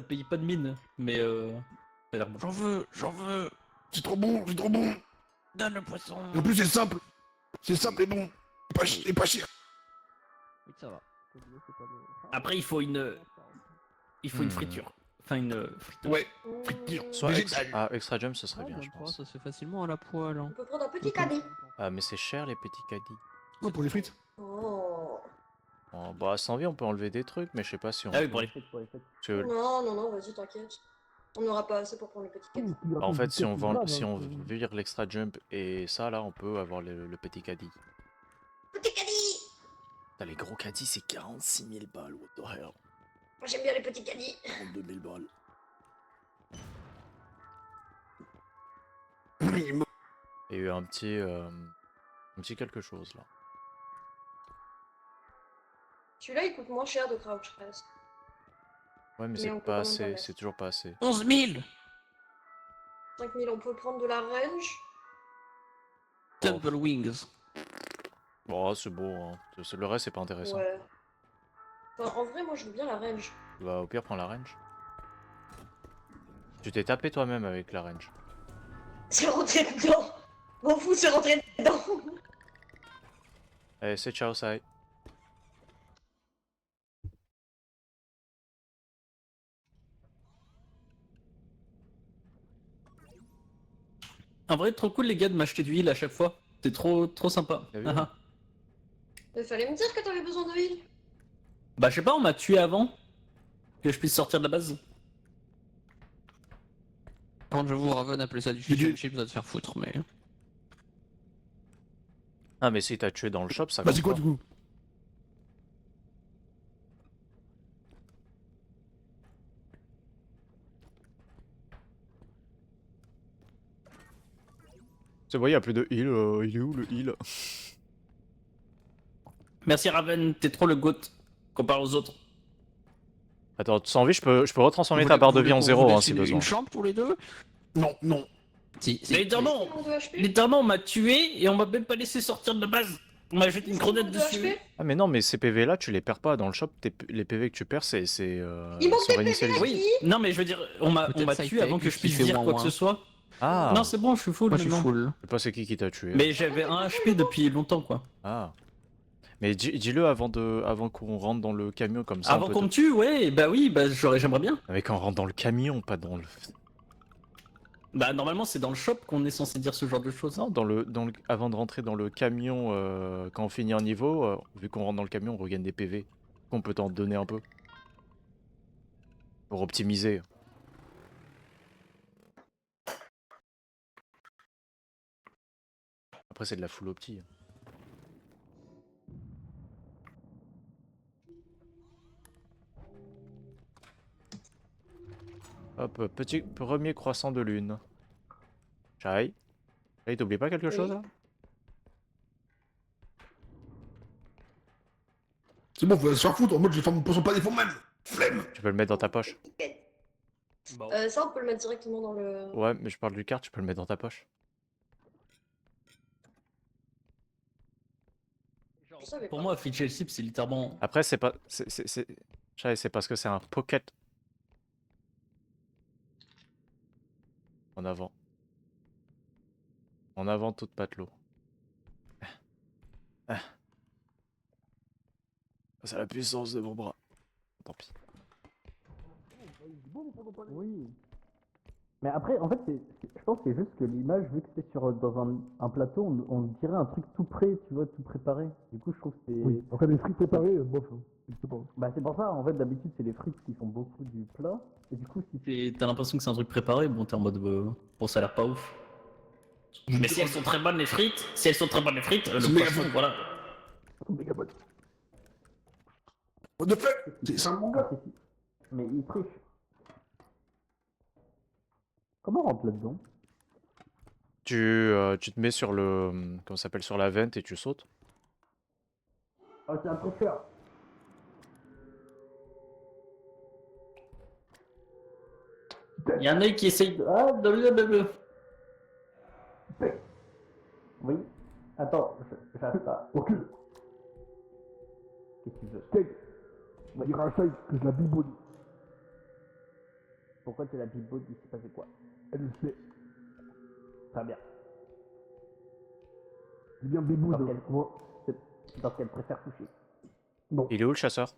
paye pas de mine. Mais, ça a l'air bon. J'en veux. C'est trop bon, c'est trop bon. Donne le poisson. Et en plus, c'est simple. C'est simple et bon. Et pas cher. Oui, ça va. Après, il faut une friture. Enfin, une friture. Ouais. Soit Végétal. extra jump, ce serait bien, je pense. Ça se fait facilement à la poêle. On Hein. peut prendre un petit caddie. Ah, mais c'est cher les petits caddies. Ouais, pour les frites. Oh. Bon, bah, sans vie, on peut enlever des trucs, mais je sais pas si on. Ah oui, peut. pour les frites, Parce que, Non, vas-y, t'inquiète. On n'aura pas assez pour prendre le petit caddie. bah, en fait, si on vire l'extra jump et ça, là, on peut avoir le petit caddie. Petit caddie. Putain, les gros caddies, c'est 46 000 balles, what the hell. Moi, j'aime bien les petits caddies. 32 000 balles. Et un petit quelque chose, là. Celui-là, il coûte moins cher de Crouch Rest. Ouais, mais Mais c'est on peut pas quand même assez, mettre. c'est toujours pas assez. 11 000. 5000, on peut prendre de la range. Tumble Wings. Bon, c'est bon, hein. Le reste, c'est pas intéressant. Ouais. Enfin, en vrai, moi, je veux bien la range. Bah, au pire, prends la range. Tu t'es tapé toi-même avec la range. C'est rentré dedans. M'en fous, c'est rentré dedans. Allez, c'est ciao, Sai. En vrai, trop cool, les gars, de m'acheter du heal à chaque fois. C'est trop sympa. T'as vu, Ah, hein ah. Il fallait me dire que t'avais besoin de heal. Bah, je sais pas, on m'a tué avant que je puisse sortir de la base. Quand je vous Raven appeler ça du fish and chips, va te faire foutre, mais. Ah, mais si t'as tué dans le shop, ça Bah, compte c'est quoi pas. du coup? C'est vrai, y a plus de heal. Il est où le heal? Merci Raven, t'es trop le goat comparé aux autres. Attends, sans vie, je peux retransformer Vous ta voulez- barre de vous vie en voulez qu'on 0 vous hein, laisse si une- besoin. Une chambre tous les deux? Non, non. Si, Mais littéralement, Ils ont 2 HP. littéralement, on m'a tué et on m'a même pas laissé sortir de la base. On m'a jeté une Ils ont grenade 2 dessus. HP. Ah, mais non, mais ces PV là, tu les perds pas dans le shop. Les PV que tu perds, c'est. Il manque sont des réinitialisés. PV. Oui, non mais je veux dire, on m'a Peut-être tué Cytec, avant que je qui puisse fait dire moins quoi que ce moins. soit. Ah, Non, c'est bon, je suis full Moi je suis maintenant. full. je sais pas c'est qui t'a tué. Mais j'avais 1 HP depuis longtemps quoi. Ah. Mais dis-le avant qu'on rentre dans le camion comme ça. on Avant peut qu'on te- me tue, ouais, bah oui, bah j'aimerais bien. Ah, mais quand on rentre dans le camion, pas dans le. Bah normalement c'est dans le shop qu'on est censé dire ce genre de choses. Non, avant de rentrer dans le camion, quand on finit un niveau, vu qu'on rentre dans le camion, on regagne des PV. On peut t'en donner un peu. Pour optimiser. Après, c'est de la full opti. Hop, petit premier croissant de lune. Chai. Chai, t'oublies pas quelque chose là? C'est bon, faut se faire foutre. En mode, je vais faire mon poisson pas des fonds même. Flemme. Tu peux le mettre dans ta poche. Bon. Ça, on peut le mettre directement dans le. Ouais, mais je parle du carte, tu peux le mettre dans ta poche. Je savais Pour pas. moi, Fitch Chip, c'est littéralement. Après, c'est pas. Chai, c'est parce que c'est un pocket. En avant. En avant, toute patelot. C'est la puissance de mon bras. Tant pis. Oui. Mais après, en fait, je pense que c'est juste que l'image, vu que c'est dans un plateau, on dirait un truc tout prêt, tu vois, tout préparé. Du coup, je trouve que c'est. Oui. Après, les frites préparées, bof. C'est pas. Bah, c'est pour ça, en fait, d'habitude, c'est les frites qui font beaucoup du plat. Et du coup, si t'as l'impression que c'est un truc préparé, bon, t'es en mode. Bon, ça a l'air pas ouf. Mais si elles sont très bonnes, les frites, le méga poisson, bon. voilà. Méga bonne. What the fuck? C'est un manga. Mais il triche. Comment on rentre là-dedans? Tu te mets sur le. Comment ça s'appelle? Sur la vente et tu sautes. Oh, c'est un tricheur. Il y a un œil qui essaye de. Ah, blablabla. Oui. Attends, j'arrive pas. Recule. Qu'est-ce que tu veux? Steak. On va dire à Shai que je la bibonne. Pourquoi tu l'as bibo? Il s'est passé quoi? Elle le sait. Très bien. C'est bien bibou Dans de quel- moi. C'est parce qu'elle préfère coucher. Non. Il est où le chasseur?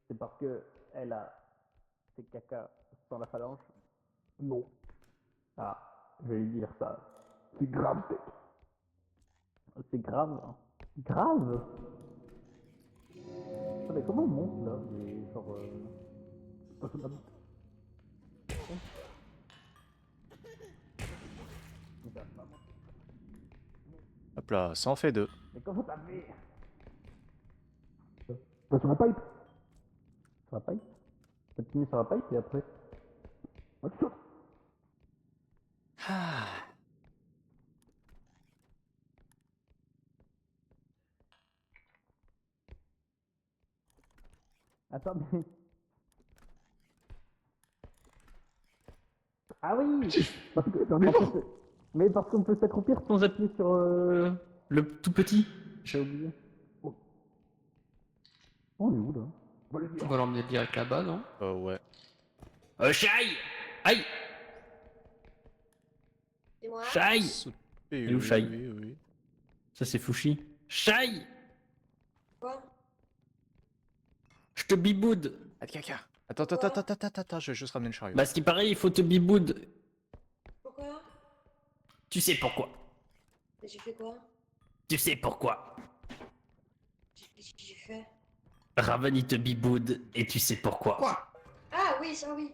C'est parce que elle a ses caca dans la phalange. Non. Ah, je vais lui dire ça. C'est grave, steak. C'est grave. Hein. Grave? Ah, mais comment on monte là? Mais genre. Pas sur la bouche. Hop là, ça en fait deux. Mais comment t'as fait? Pas sur la pipe. Sur la pipe? T'as fini sur la pipe et après? Ouais, tu sautes. Attends, mais. Ah oui! Parce que c'est un On effort. peut se- Mais parce qu'on peut s'accroupir sans appuyer sur le tout petit. J'ai oublié. On est où là? On va le dire. On va l'emmener direct là-bas, non? Ouais. Shai! Aïe! Et moi? Shai! Oui, est où, Shai? oui. Ça c'est Fushi. Shai! Quoi? Je te biboude! Ah, caca. Attends, je vais juste ramener le chariot. Bah, ce qui paraît, il faut te biboude. Pourquoi? Tu sais pourquoi? Mais j'ai fait quoi? Tu sais pourquoi? Qu'est-ce que j'ai fait? Raven il te biboude et tu sais pourquoi. Quoi? Ah oui, ça oui.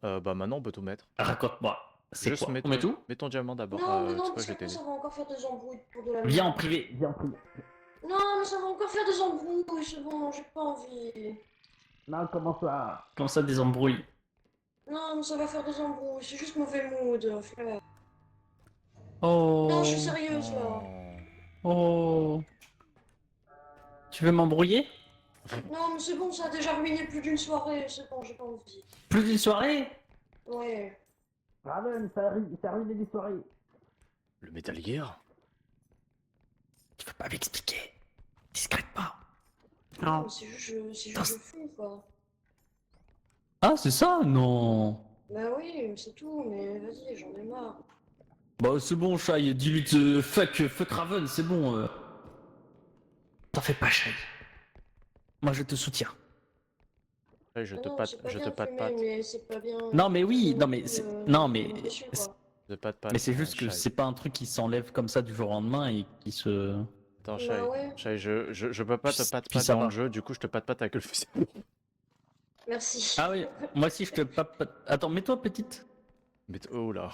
Bah maintenant on peut tout mettre. Raconte-moi. C'est Juste quoi? mets On met tout mets ton diamant d'abord. Non, mais Tu sais non, quoi, parce je vais qu'après t'aider. ça va encore faire des embrouilles pour de la Viens en privé. Viens en privé. Non, mais ça va encore faire des embrouilles, c'est bon, j'ai pas envie. Non, comment ça? Comment ça des embrouilles? Non, mais ça va faire des embrouilles, c'est juste mauvais mood, frère. Oh. Non, je suis sérieuse là. Oh. Tu veux m'embrouiller? Non, mais c'est bon, ça a déjà ruiné plus d'une soirée, c'est bon, j'ai pas envie. Plus d'une soirée? Ouais. Raven, ça a ruiné des soirées. Le Metal Gear? Tu veux pas m'expliquer? Discrètement. Non, mais c'est juste je fume, quoi. Ah, c'est ça? Non. Bah oui, c'est tout, mais vas-y, j'en ai marre. Bah, c'est bon, Shai. Dis-lui fuck Raven, c'est bon. T'en fais pas, Shai. Moi, je te soutiens. Ouais, je Ah te non, patte, c'est pas je bien te patte fumer, patte. mais c'est pas bien. Non, mais oui, non, mais non, mais Déçu, quoi. Je te patte patte. mais c'est juste que Shai. c'est pas un truc qui s'enlève comme ça du jour au lendemain et qui se. Attends, Bah Shai. ouais. Shai, je peux pas te Puis- patte puis patte ça dans va. le jeu, du coup je te patte patte avec le fusil. Merci. Ah oui, moi aussi je te pape. Attends, mets-toi petite. Mais oh là.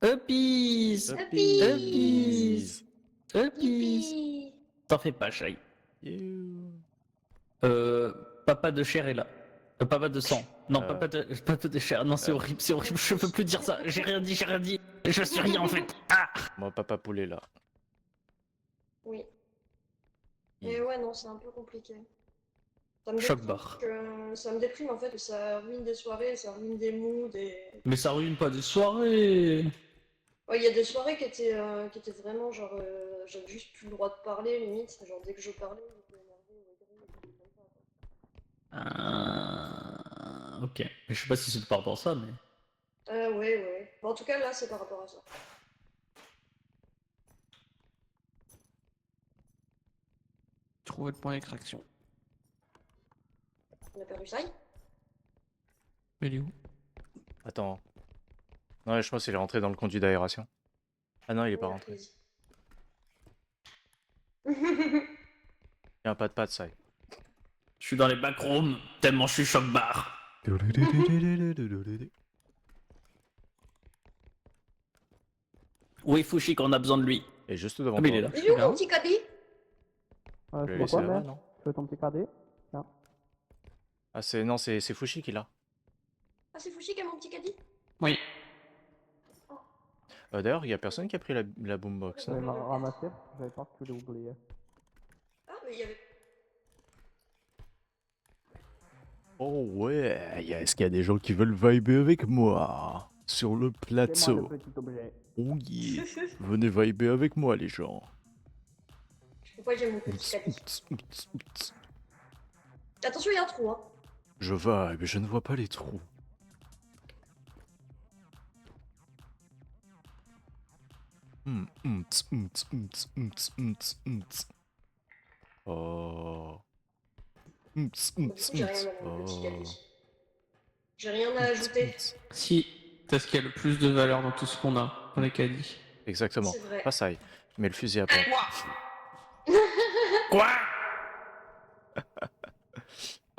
Uppies. Uppies. Uppies. Youpi. T'en fais pas, Shai. You. Papa de chair est là. Papa de sang. Non, Euh. papa de chair. Non, c'est horrible, je peux plus dire ça. J'ai rien dit. Je suis rien en fait. Ah. Moi, papa poulet là. Oui. Et ouais, non, c'est un peu compliqué. Choc barre. Ça me déprime en fait, que ça ruine des soirées, ça ruine des moods. Mais ça ruine pas des soirées. Ouais, il y a des soirées qui étaient vraiment genre. J'avais juste plus le droit de parler, limite. Genre, dès que je parlais, j'étais énervée, ou des trucs comme ça, quoi. Ok. Mais je sais pas si c'est par rapport à ça, mais. Ouais, ouais. Bon, en tout cas, là, c'est par rapport à ça. Trouver le point d'extraction. On a perdu ça. Mais il est où? Attends. Non, je pense qu'il est rentré dans le conduit d'aération. Ah non, il est pas rentré. Il y a un pas de patte, ça. Je suis dans les backrooms, tellement je suis choc barre. Où est Fushi quand on a besoin de lui? Et juste devant Ah, mais toi. il est là. Il est où mon petit caddie? Je vais laisser là-bas, non? Je veux ton petit cadet. Ah, non, c'est Fushi qui l'a. Ah, c'est Fushi qui a mon petit caddie? Oui. D'ailleurs, il y a personne qui a pris la boombox. Ouais, Non ramasser, j'avais peur que tu l'aies oublié. Ah, mais il y avait. Oh ouais, est-ce qu'il y a des gens qui veulent vibrer avec moi sur le plateau? Oh yeah, venez vibrer avec moi les gens. Pourquoi j'ai mon petit caddie? Attention, il y a un trou, hein. Je vibe, je ne vois pas les trous. Oh. Du coup, j'ai rien dans mon petit caddie. J'ai rien à ajouter. Si, c'est ce qui a le plus de valeur dans tout ce qu'on a, dans les caddies. Exactement. C'est vrai. Pas ça. Mais le fusil à pompe. Quoi?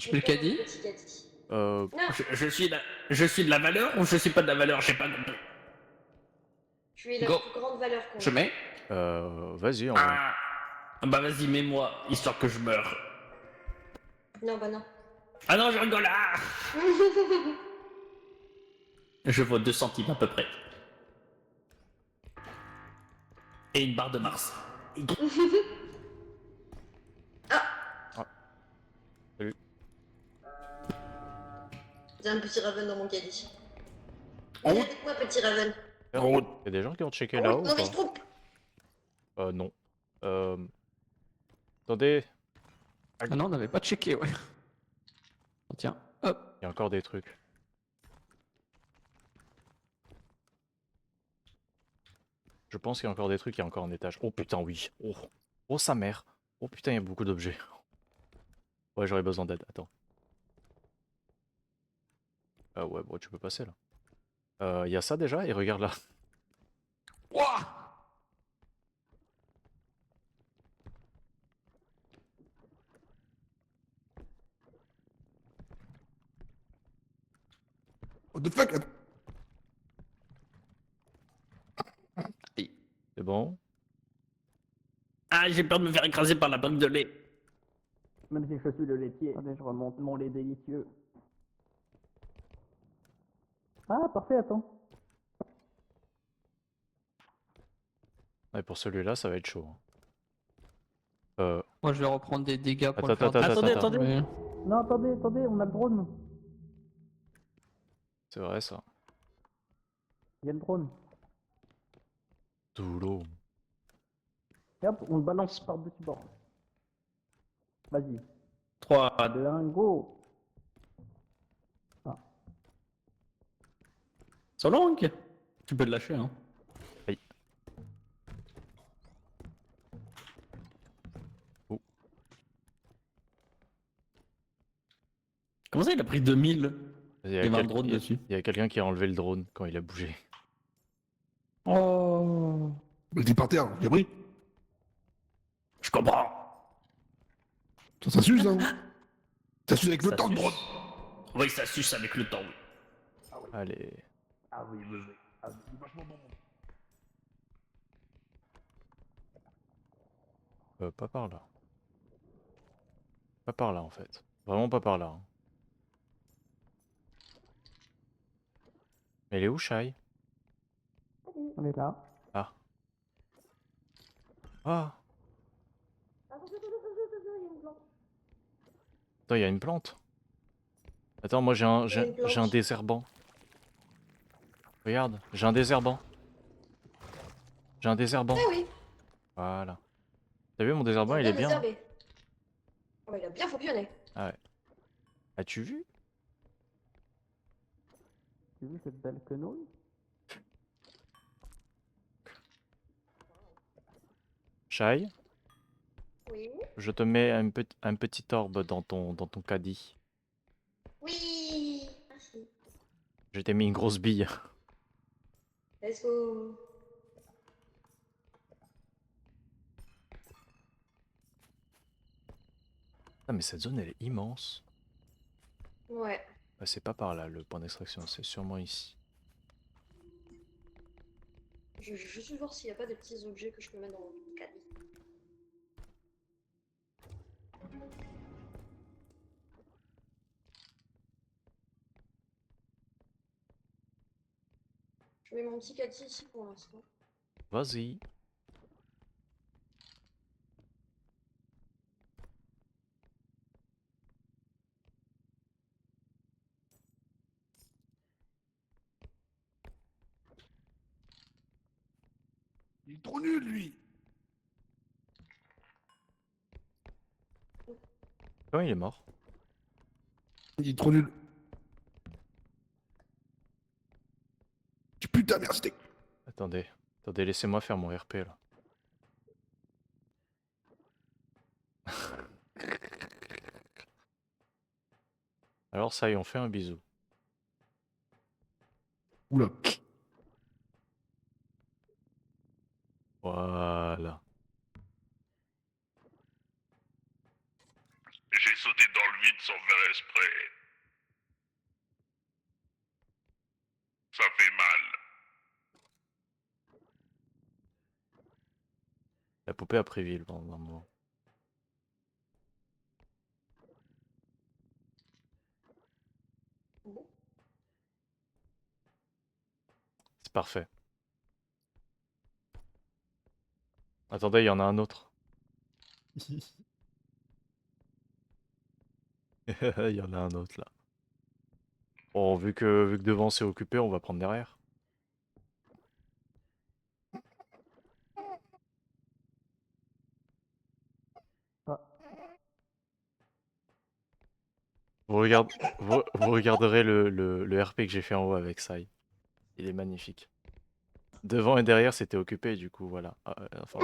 Je mets le caddie. Petit caddie. Euh, Non, Je suis de la valeur ou je suis pas de la valeur? J'ai pas compris. tu es la Go. plus grande valeur qu'on Je a. mets. vas-y, en vrai. Ah. Bah vas-y, mets-moi, histoire que je meure. Non, bah non. Ah non, je rigole. Ah. Je vaux 2 centimes à peu près. Et une barre de Mars. J'ai un petit Raven dans mon caddie. Oh. Viens avec moi, petit Raven. Il y a des gens qui ont checké là-haut ou non, mais je pas? trompe. Non. Attendez, Ah non, on n'avait pas checké, ouais. Tiens, hop. il y a encore des trucs. Je pense qu'il y a encore des trucs, il y a encore un étage. Oh putain, oui. Oh, oh sa mère. Oh putain, il y a beaucoup d'objets. Ouais, j'aurais besoin d'aide. Attends. Ah ouais, bon, tu peux passer là. Il y a ça déjà, et regarde là. Ouah. What the fuck? C'est bon? Ah, j'ai peur de me faire écraser par la brique de lait. Même si je suis le laitier. Attendez, je remonte mon lait délicieux. Ah, parfait, attends. Ouais, pour celui-là, ça va être chaud. Hein. Moi, je vais reprendre des dégâts pour Attends, le faire. attends, Attendez, attends. attendez. Mais- Non, attendez, on a le drone. C'est vrai ça. Il y a le drone. Doulot. Et hop, on le balance par-dessus bord. Vas-y. 3, 2, 1, go. So long. Tu peux le lâcher, hein. Aïe. Oh. Comment ça, il a pris 2000? Il Il y avait un drone dessus. Il y a quelqu'un qui a enlevé le drone quand il a bougé. Oh. Il dit par terre, j'ai pris. Je comprends. Ça s'use, hein. Ça s'use avec le Ça temps de suce. drone. Oui, ça suce avec le temps. Allez. Ah oui, oui. Ah, c'est vachement bon. Pas par là. Pas par là en fait. Vraiment pas par là. Hein. Mais elle est où, Shai? Elle On est là. Ah. Ah. Attends, il y a une plante. Attends, moi j'ai un, Il y a une j'ai un plante. désherbant. Regarde, j'ai un désherbant. J'ai un désherbant. Ah oui, Voilà. T'as vu mon désherbant, t'as il est bien bien. Hein. désherber. Oh, il a bien fonctionné. Ah ouais. As-tu vu? Tu as vu cette belle quenouille? Shai, Oui. je te mets un petit orbe dans ton caddie. Oui. Merci. Je t'ai mis une grosse bille. Let's go. Ah mais cette zone elle est immense. Ouais. Ah, c'est pas par là le point d'extraction, c'est sûrement ici. Je vais juste voir s'il n'y a pas des petits objets que je peux mettre dans le caddie. Je mets mon petit caddie ici pour l'instant. Vas-y. Il est trop nul, lui. Comment il est mort? Il est trop nul. Tu putain, merde, steak. Attendez, attendez, laissez-moi faire mon RP là. Alors ça y est, on fait un bisou. Oula. Voilà. J'ai sauté dans le vide sans faire exprès. Ça fait mal. La poupée a pris vie pendant un moment. Bon. C'est parfait. Attendez, il y en a un autre. Il y en a un autre là. Bon, vu que devant c'est occupé, on va prendre derrière. Ah, Vous regarderez le RP que j'ai fait en haut avec Sai. Il est magnifique. Devant et derrière c'était occupé, du coup voilà. Ah, enfin,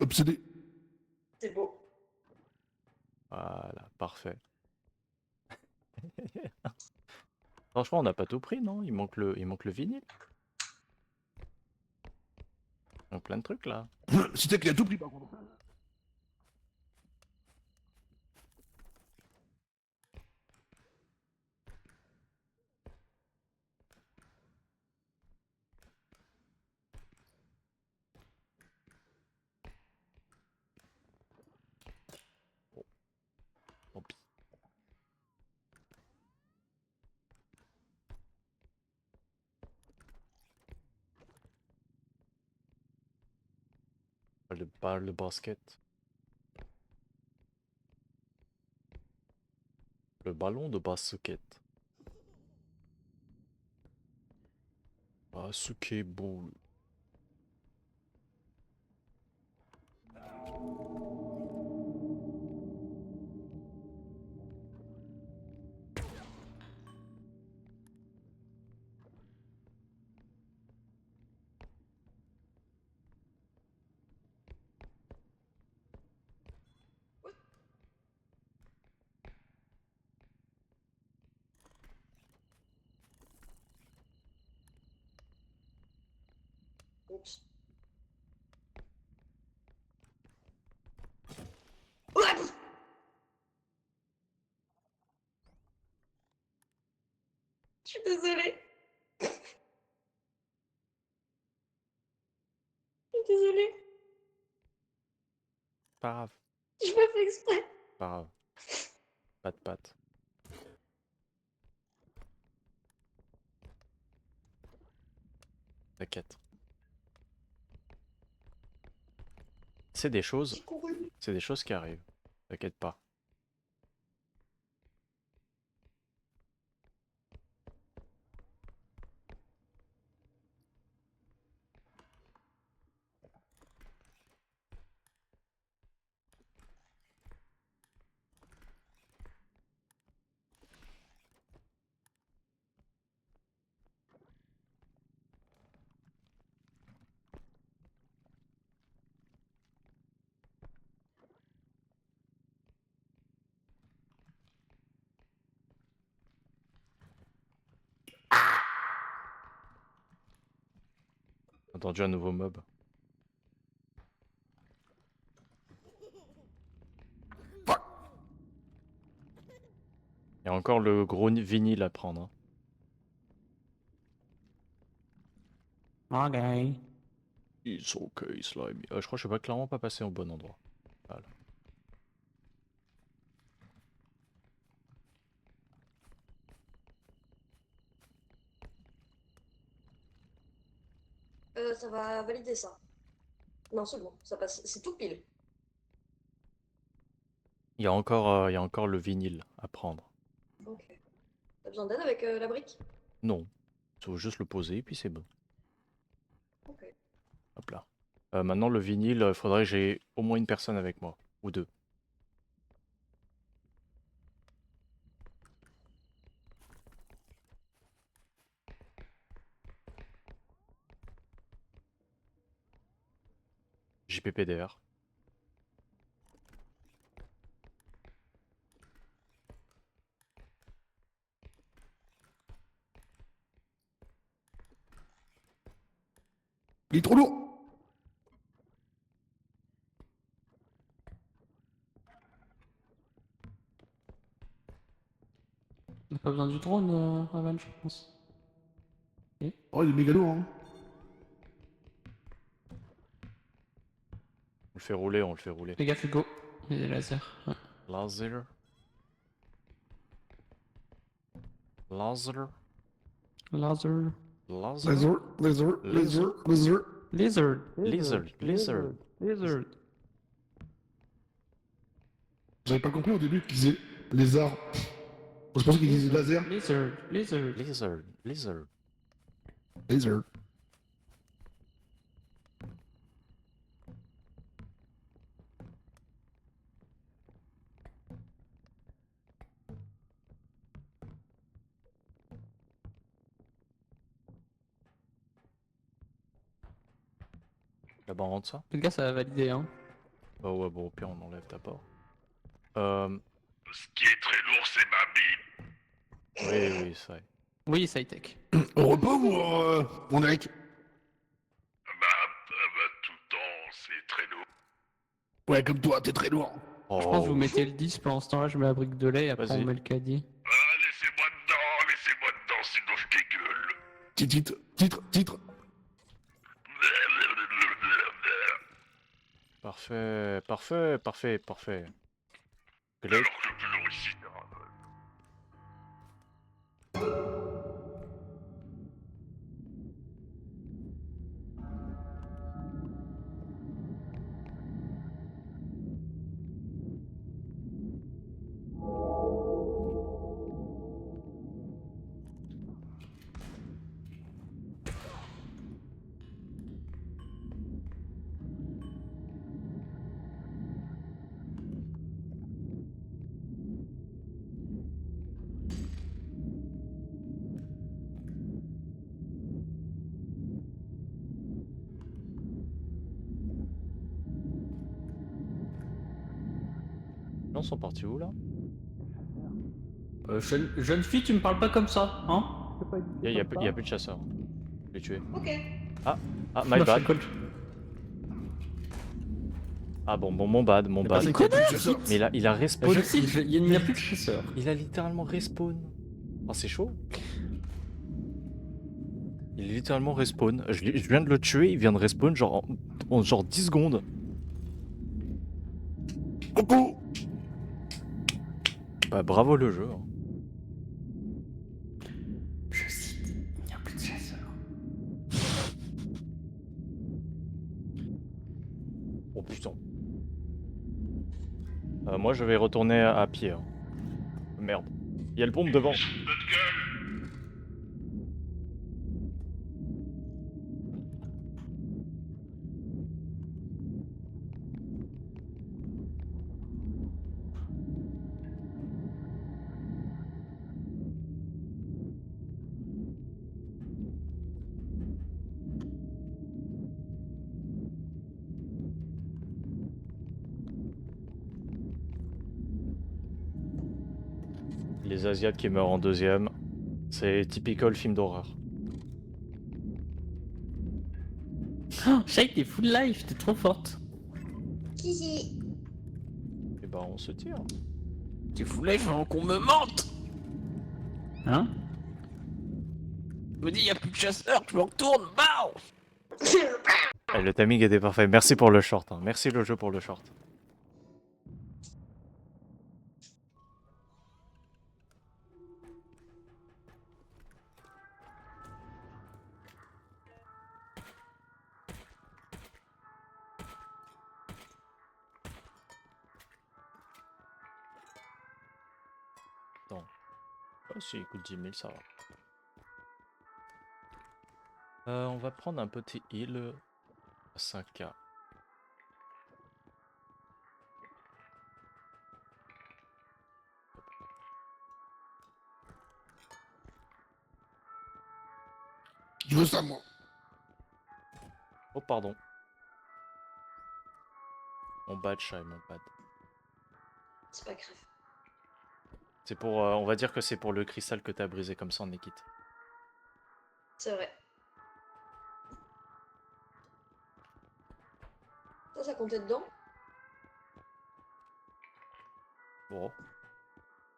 Obsédé. C'est beau. voilà, parfait. Franchement, on n'a pas tout pris, non? Il manque le vinyle. Il manque plein de trucs là. C'était qu'il a tout pris, par contre. Tant pis. Le basket. Le ballon de basket. Basketball. Oups. Oups. Je suis désolée. Je suis désolée. Pas grave, Je me fais exprès. pas grave. Pas de patte. T'inquiète. C'est des J'ai choses, couru. c'est des choses qui arrivent. T'inquiète pas. J'ai entendu un nouveau mob. Il y a encore le gros vinyle à prendre. Hein. Ok. It's okay, Slimy. Je crois que je suis pas clairement pas passé au bon endroit. Voilà. Ça va valider ça. Non, c'est bon, ça passe. C'est tout pile. Il y a encore le vinyle à prendre. Ok. T'as besoin d'aide avec la brique? Non. Il faut juste le poser et puis c'est bon. Ok. Hop là. Maintenant le vinyle, il faudrait que j'ai au moins une personne avec moi. Ou deux. JPPDR. Il est trop lourd. On n'a pas besoin du drone, Ravan, je pense. Oh, il est méga lourd, hein. On le fait rouler, on le fait rouler. Fais gaffe, Hugo. Il y a des lasers. Ouais. Laser. Laser. Laser. Laser. Laser, laser, laser, laser. Lizard. Lizard. Lizard. Lizard. J'avais pas compris au début qu'ils disaient lézard. Je pensais qu'ils disaient laser. Lizard. Lizard. Lizard. Lizard. Laser. Là-bas on rentre ça. Le gars, ça va valider, hein. Bah ouais, bon au pire on enlève ta porte. Ce qui est très lourd, c'est ma bite. Oui, c'est vrai. Oui, c'est high-tech. Au repos ou mon Eric? Tout le temps, c'est très lourd. Ouais, comme toi, t'es très lourd. Oh, Je pense que vous mettez le 10, pendant ce temps-là, je mets la brique de lait et après Vas-y. on met le caddie. Laissez-moi dedans, sinon je dégueule. Titre. Parfait. Great. Alors que toujours ici. Ils sont partis où là? Jeune fille, tu me parles pas comme ça, hein? Il y a plus de chasseurs. Je l'ai tué. Ok. Ah, my bad. Ah bon, mon bad. Mais Mais il a respawn. Il n'y a plus de chasseur. Il a littéralement respawn. Oh, c'est chaud. Il est littéralement respawn. Je viens de le tuer, il vient de respawn genre en genre 10 secondes. Coucou. Bah bravo le jeu. Hein. Je cite, il n'y a plus de chasseur. moi je vais retourner à pied. Hein. Merde. Il y a le pompe devant. Notre gueule. Les Asiates qui meurent en deuxième. C'est typical film d'horreur. Oh, Shai, t'es full life, t'es trop forte. Hihi. Et bah on se tire. T'es full life avant qu'on me mente. Hein? Je me dis, y a plus de chasseurs, je me retourne, BAM! Eh, le timing était parfait. Merci pour le short. Hein. Merci le jeu pour le short. Attends. Oh si, il coûte 10 000, ça va. On va prendre un petit heal à 5K. Je veux ça, moi. Oh pardon. Mon bad shy, mon bad. C'est pas grave. C'est pour, on va dire que c'est pour le cristal que t'as brisé comme ça en équite. C'est vrai. Ça comptait dedans? Bon.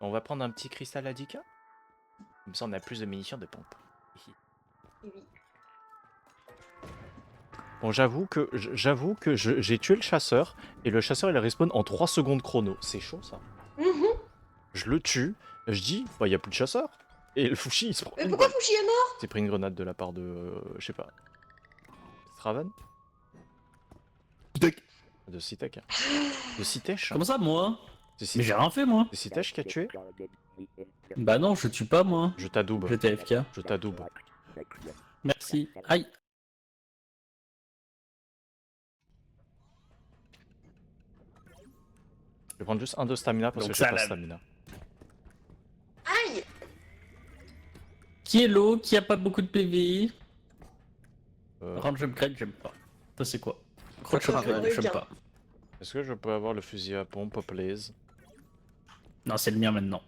On va prendre un petit cristal à 10K. Comme ça on a plus de munitions de pompe. Oui. Bon, j'avoue que j'ai tué le chasseur et le chasseur il respawn en 3 secondes chrono. C'est chaud ça. Mhm. Je le tue, je dis bah y a plus de chasseur. Et le Fushi il se prend Mais une pourquoi balle. Fushi est mort? Il s'est pris une grenade de la part de je sais pas. Straven? Tech. De Citek. De Citech? Comment ça, moi? C'est Mais j'ai rien fait, moi. Citech qui a tué? Bah non, je tue pas, moi. Je t'adoube. J'étais AFK. Je t'adoube. Merci. Aïe. Je vais prendre juste un de stamina parce Donc que j'ai ça, pas là. stamina. Aïe! Qui est low? Qui a pas beaucoup de PV? Euh, Range upgrade, j'aime pas. Ça, c'est quoi? Crotch Ça, upgrade, ça j'aime bien. pas. Est-ce que je peux avoir le fusil à pompe, please? Non, c'est le mien maintenant.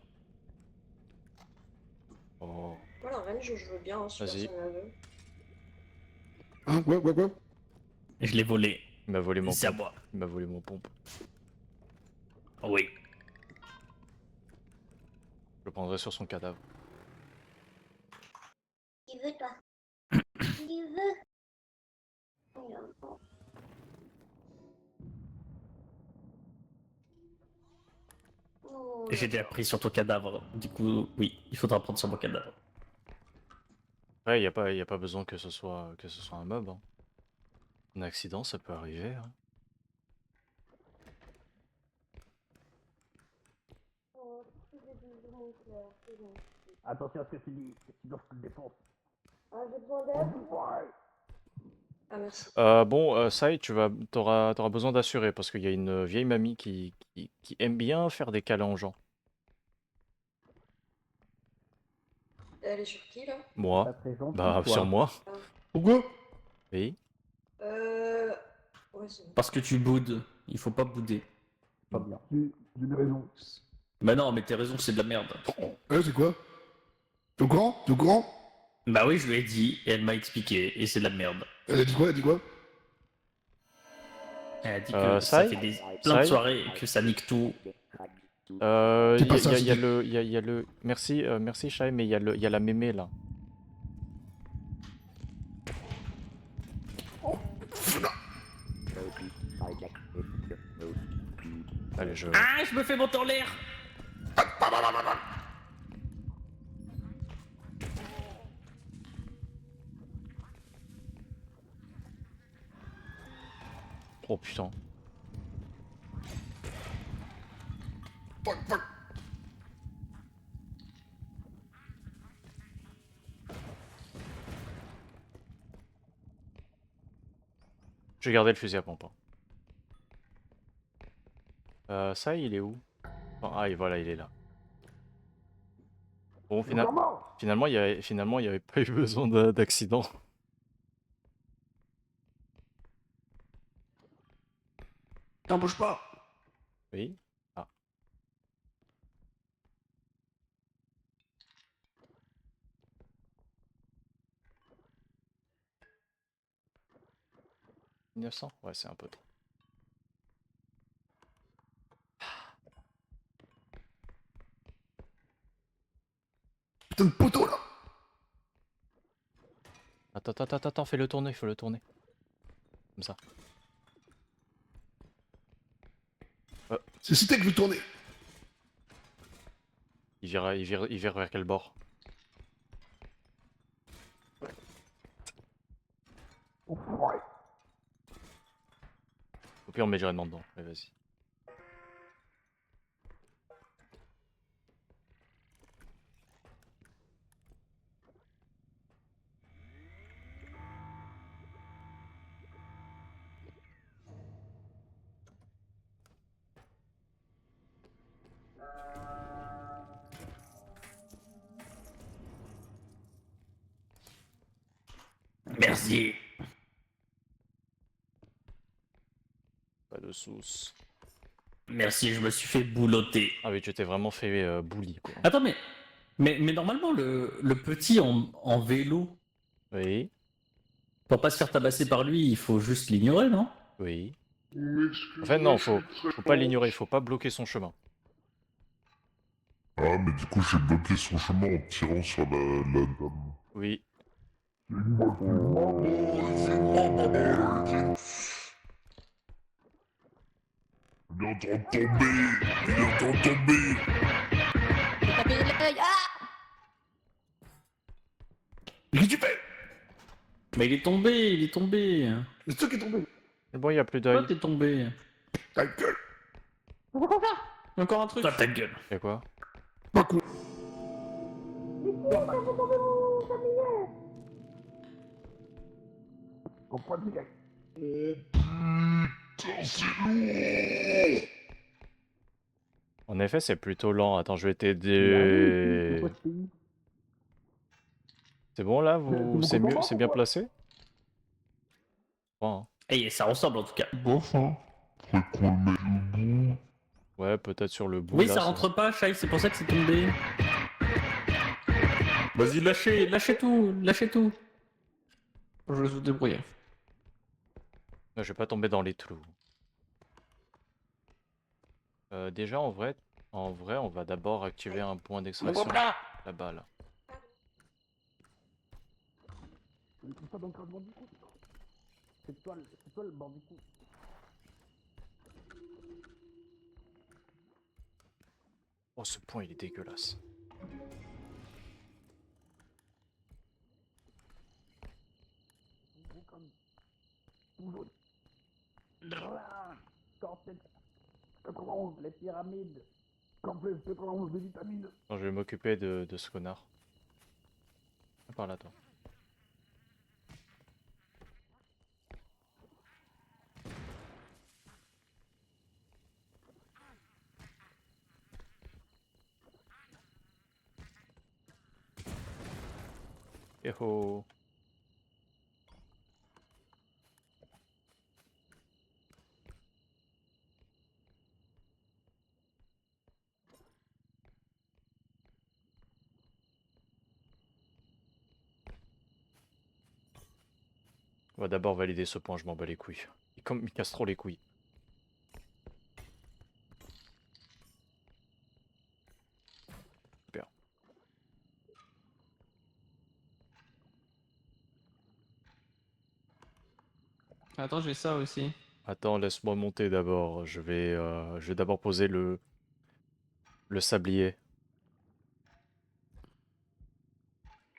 Oh. Voilà, range, je veux bien, si Vas-y. personne la veut. Hein, quoi? Je l'ai volé. Il m'a volé mon C'est à pompe. moi. Il m'a volé mon pompe. Oui. Je le prendrai sur son cadavre. Qui veut, toi? Qui veut? Oh, J'ai déjà pris sur ton cadavre. Du coup, oui, il faudra prendre sur mon cadavre. Ouais, y a pas besoin que ce soit un mob. Hein. Un accident, ça peut arriver. Hein. Attention à ce que tu dis, sinon je te le défonce. Ah, j'ai besoin d'aide? Ah, merci. Bon, Sai, t'auras besoin d'assurer parce qu'il y a une vieille mamie qui aime bien faire des câlins aux gens. Elle est sur qui, là? Moi? Pas très gentil, Bah, toi. sur moi. Pourquoi? Oui. Ouais, c'est bon. Parce que tu boudes. Il faut pas bouder. Pas bien. J'ai des raisons. Bah non, mais tes raisons, c'est de la merde. C'est quoi? T'es au courant? T'es au courant? Bah oui, je lui ai dit, et elle m'a expliqué, et c'est de la merde. Elle a dit quoi? Elle a dit quoi? Elle a dit que Sai ça fait plein de Sai soirées et que ça nique tout. C'est pas ça, Y a c'est- le... Merci, merci Shai, mais y a la mémé là. Allez, je... Ah, je me fais monter en l'air! Oh putain. Fuck, fuck. Je vais garder le fusil à pompe. Ça, il est où? Ah, et voilà, il est là. Bon, finalement, il y avait pas eu besoin d'accident. Tiens, bouge pas. Oui. Ah. « 1900 » Ouais, c'est un peu trop. Putain de poteau là. Attends, fais-le tourner, faut le tourner. Comme ça. C'est Cité que je vais tourner. Il vire vers quel bord? Ouais. Au pire, on met directement dedans. Allez, vas-y. Merci. Pas de sauce. Merci, je me suis fait boulotter. Ah oui, tu t'es vraiment fait bully, quoi. Attends, mais normalement, le petit en vélo, Oui, pour pas se faire tabasser par lui, il faut juste l'ignorer, non? oui. En fait, Excusez-moi, non, je faut suis très pas lent. l'ignorer, faut pas bloquer son chemin. Ah, mais du coup, j'ai bloqué son chemin en tirant sur la dame. Oui. Il est en train de tomber. Il est en train de tomber. Qu'est-ce que tu fais? Mais il est tombé, il est tombé. C'est toi qui est tombé. Mais bon, il y a plus Toi, d'œil. t'es tombé. Ta gueule. Encore un truc. Toi, ta gueule. Y'a quoi? Pas con. Comprends le gars. Putain, c'est lourd. En effet, c'est plutôt lent. Attends, je vais C'est t'aider. quoi ce pays? C'est bon là, vous c'est mieux, comprenez c'est bien pas, placé? Ouais, hein. Et ça ressemble en tout cas. Bof, hein. Faudrait qu'on le mette debout. Ouais, peut-être sur le bout Oui, là. ça rentre pas, Shai, c'est pour ça que c'est tombé. Vas-y, lâchez tout, lâchez tout. Je vais vous débrouiller. Je vais pas tomber dans les trous. Déjà, en vrai, on va d'abord activer un point d'extraction. Là-bas, là. C'est pas dans le crâne du coup. C'est toi le bord du cou. Oh, ce point, il est dégueulasse. Voilà. Cortex 91, les pyramides. Complexe 91 de vitamines. Attends, je vais m'occuper de ce connard. Ah, par là, toi. Yo. On va d'abord valider ce point, je m'en bats les couilles. Il casse trop les couilles. Super. Attends, j'ai ça aussi. Attends, laisse-moi monter d'abord. Je vais d'abord poser le sablier.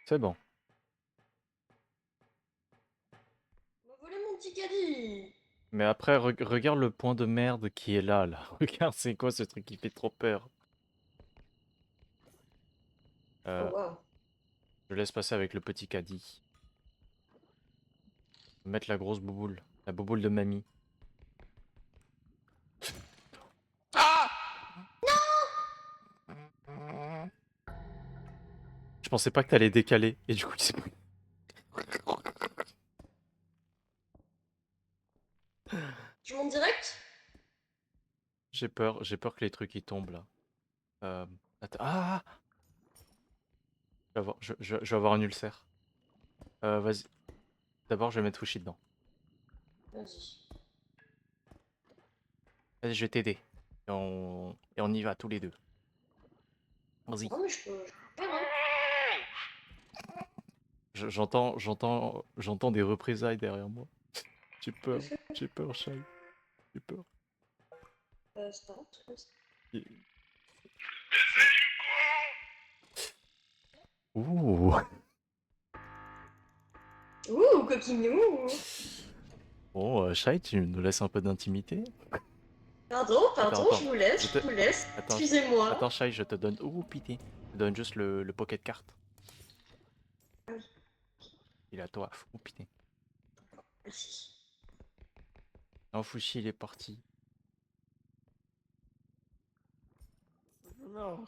C'est bon. On m'a volé mon petit caddie. Mais après, regarde le point de merde qui est là, là. Regarde, c'est quoi ce truc qui fait trop peur. Oh wow. Je laisse passer avec le petit caddie. Mettre la grosse bouboule. La bouboule de mamie. Je pensais pas que t'allais décaler. Et du coup, il s'est pris. Tu montes direct? J'ai peur que les trucs ils tombent là. Attends. Ah! Je vais avoir un ulcère. Vas-y. D'abord, je vais mettre Fushi dedans. Vas-y. Vas-y, je vais t'aider. Et on y va tous les deux. Vas-y. Non mais je peux faire, hein. J'entends des représailles derrière moi. J'ai peur, Shai. J'ai peur. Start. Et- Ouh. Ouh, coquinou. Bon, Shai, tu nous laisses un peu d'intimité? Pardon, Attends. je vous laisse, Je te- je vous laisse. Attends, Excusez-moi. Attends, Shai, je te donne. Ouh, pitié. Je te donne juste le pocket card. Ah oui. Il est à toi. Ouh, pitié. Merci. Non, Fushi, il est parti. Non.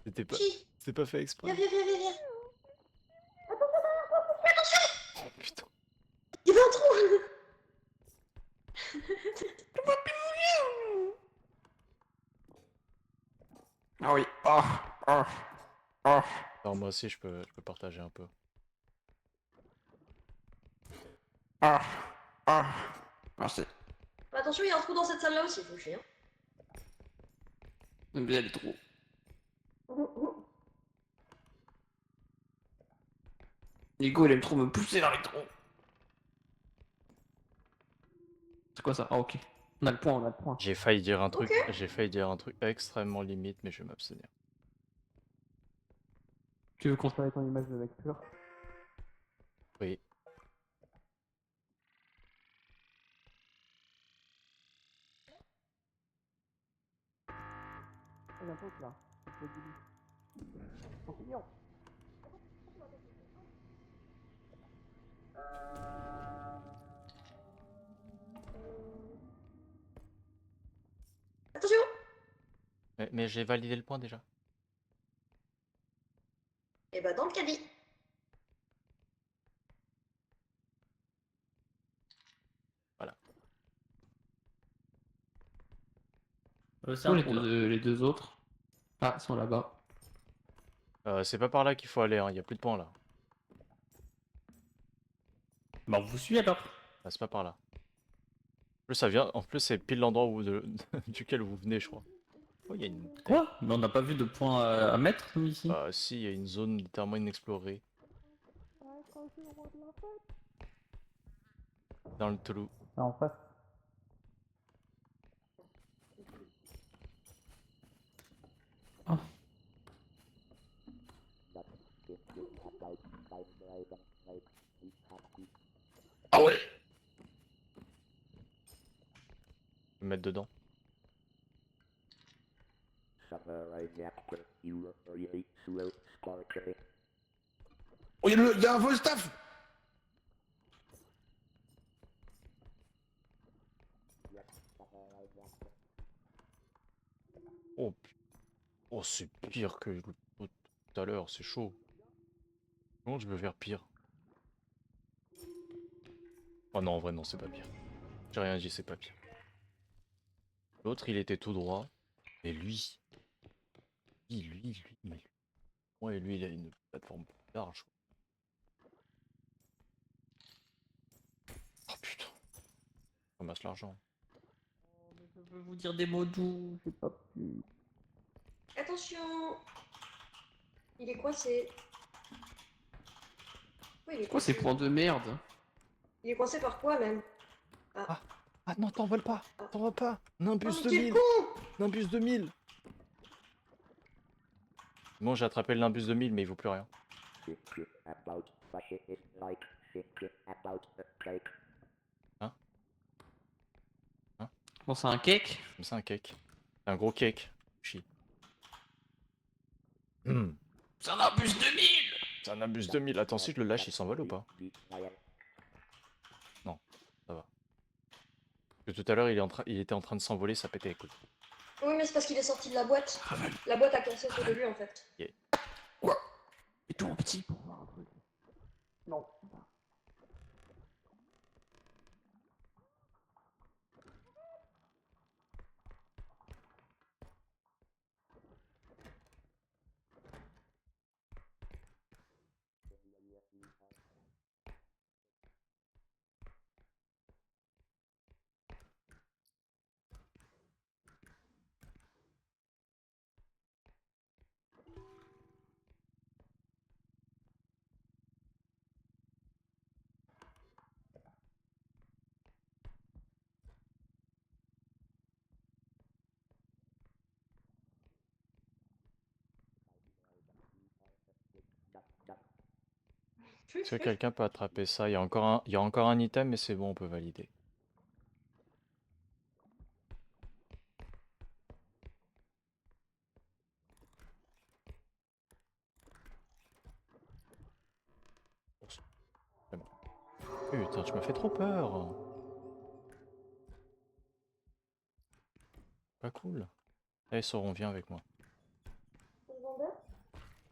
C'était pas, Chi, c'était pas fait exprès. viens. Oh putain. Il y avait un trou. Ah oui. Ah. Alors, moi aussi, je peux partager un peu. Merci. Attention, il y a un trou dans cette salle-là aussi, faut le faire. J'aime bien les trous. Nico, il aime trop me pousser dans les trous. C'est quoi ça? Ah, ok. On a le point. J'ai failli dire un truc. Ok. J'ai failli dire un truc extrêmement limite, mais je vais m'abstenir. Tu veux conserver ton image de mec pur? Oui. Il y a un truc là. C'est du champignon. Attention. Mais j'ai validé le point déjà. Et bah dans le caddie. C'est Où un les trou, là. les deux autres? Ah, ils sont là-bas. C'est pas par là qu'il faut aller, hein. Il y a plus de points là. Bah, on vous suit alors. Ah, c'est pas par là. En plus, c'est pile l'endroit duquel vous venez, je crois. Oh, il y a une. Quoi? Mais on n'a pas vu de point à mettre, nous, ici. Ah, si, il y a une zone littéralement inexplorée. Dans le trou. Ah, en face. Ah ouais! Je vais me mettre dedans. Oh, il y a un Volstaff! Oh, oh c'est pire que tout à l'heure, c'est chaud. Comment je peux faire pire? Oh non, en vrai, non, c'est pas pire. J'ai rien dit, c'est pas pire. L'autre, il était tout droit. Et lui. Lui. Mais... Ouais, lui, il a une plateforme plus large. Oh putain. Ramasse l'argent. Je veux vous dire des mots doux. J'ai pas pu. Attention. Il est coincé. Oui, il est Quoi ces coincé. points de merde? Il est coincé par quoi même? Ah non, t'envoles pas! T'envoles pas! Oh Nimbus mais quel 2000! con! Nimbus 2000! Bon, j'ai attrapé le Nimbus 2000, mais il vaut plus rien. thinking about a cake. Bon, c'est un cake. Comme ça, un cake. C'est un gros cake. Chi. C'est un Airbus 2000. C'est un Airbus 2000. Attends, si je le lâche, il s'envole ou pas? Non, ça va. Parce que tout à l'heure, il était en train de s'envoler, ça pétait les couilles. Oui, mais c'est parce qu'il est sorti de la boîte. La boîte a cassé autour de lui en fait. Et tout en petit pour voir un truc. Non. Est-ce que quelqu'un peut attraper ça? Il y a encore un item, mais c'est bon, on peut valider. Putain, tu m'as fait trop peur. Pas cool. Allez, Sauron, viens avec moi.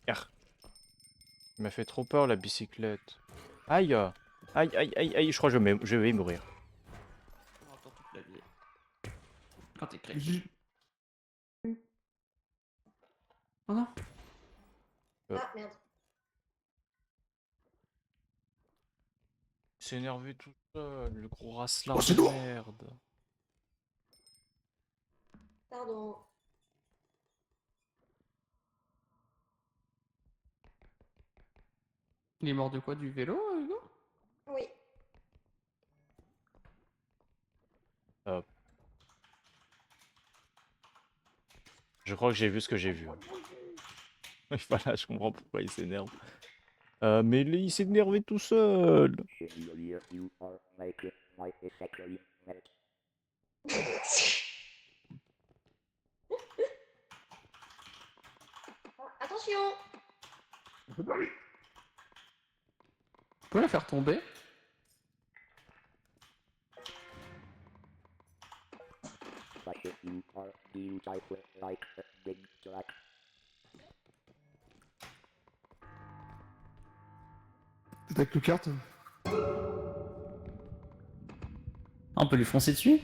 R. Il m'a fait trop peur la bicyclette. Aïe! Aïe, aïe, aïe, aïe, je crois que je vais mourir. On entend toute la vie. Quand t'es créé. J- Oh non. Ah merde. Il s'est énervé tout seul, le gros rasselin Oh, c'est de lourd. merde. Pardon. Il est mort de quoi? Du vélo, Hugo? Oui. Je crois que j'ai vu ce que j'ai vu. Voilà, je comprends pourquoi il s'énerve. Mais il s'est énervé tout seul. Chandelier, you are making my factory melt. Attention. C'est pas lui. Tu peux la faire tomber? But if you are beautiful like a big truck. T'es avec le carte. Ah, on peut lui foncer dessus?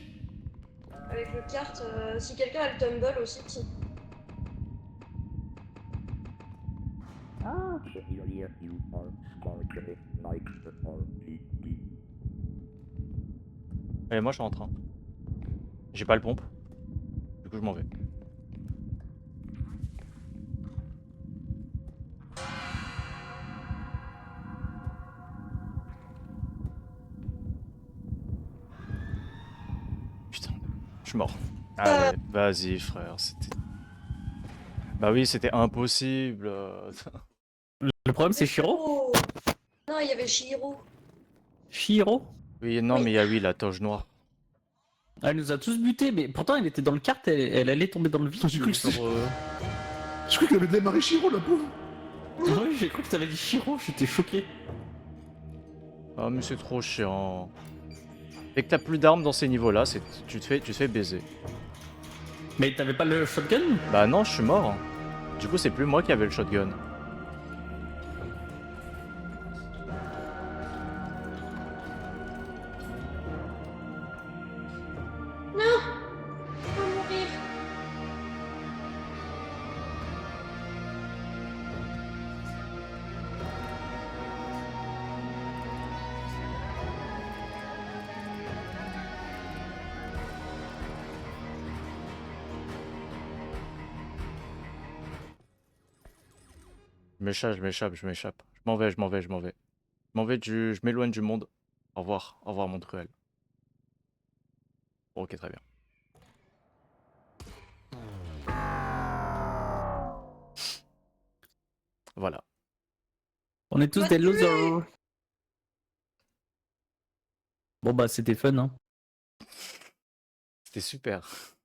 Avec le kart, si quelqu'un a le tumble aussi. Chandelier, you are sparkling like a RPG. Allez, moi je rentre. Hein. J'ai pas le pompe. Du coup, je m'en vais. Putain, je suis mort. Allez, vas-y, frère. C'était. Bah oui, c'était impossible. Le problème, c'est Shiro. Oh. Non, il y avait Shiro. Shiro? Oui, non, Oui. mais il y a oui, la toge noire. Elle nous a tous butés, mais pourtant, elle était dans le kart, elle allait tomber dans le vide. Putain, j'ai cru que c'était- genre, Je crois qu'il avait démarré Chiro, la pauvre. Ouais, j'ai cru que t'avais dit Shiro, j'étais choqué. Ah, mais c'est trop chiant. Dès que t'as plus d'armes dans ces niveaux-là, tu te fais baiser. Mais t'avais pas le shotgun? Bah non, je suis mort. Du coup, c'est plus moi qui avais le shotgun. Non. Je vais mourir. Je m'échappe, je m'échappe, je m'échappe. Je m'en vais, je m'en vais, je m'en vais. Je m'en vais, je m'éloigne du monde. Au revoir mon cruel. Ok, très bien. Voilà. On est tous Toi, des tu es- losers. Bon bah c'était fun hein. C'était super.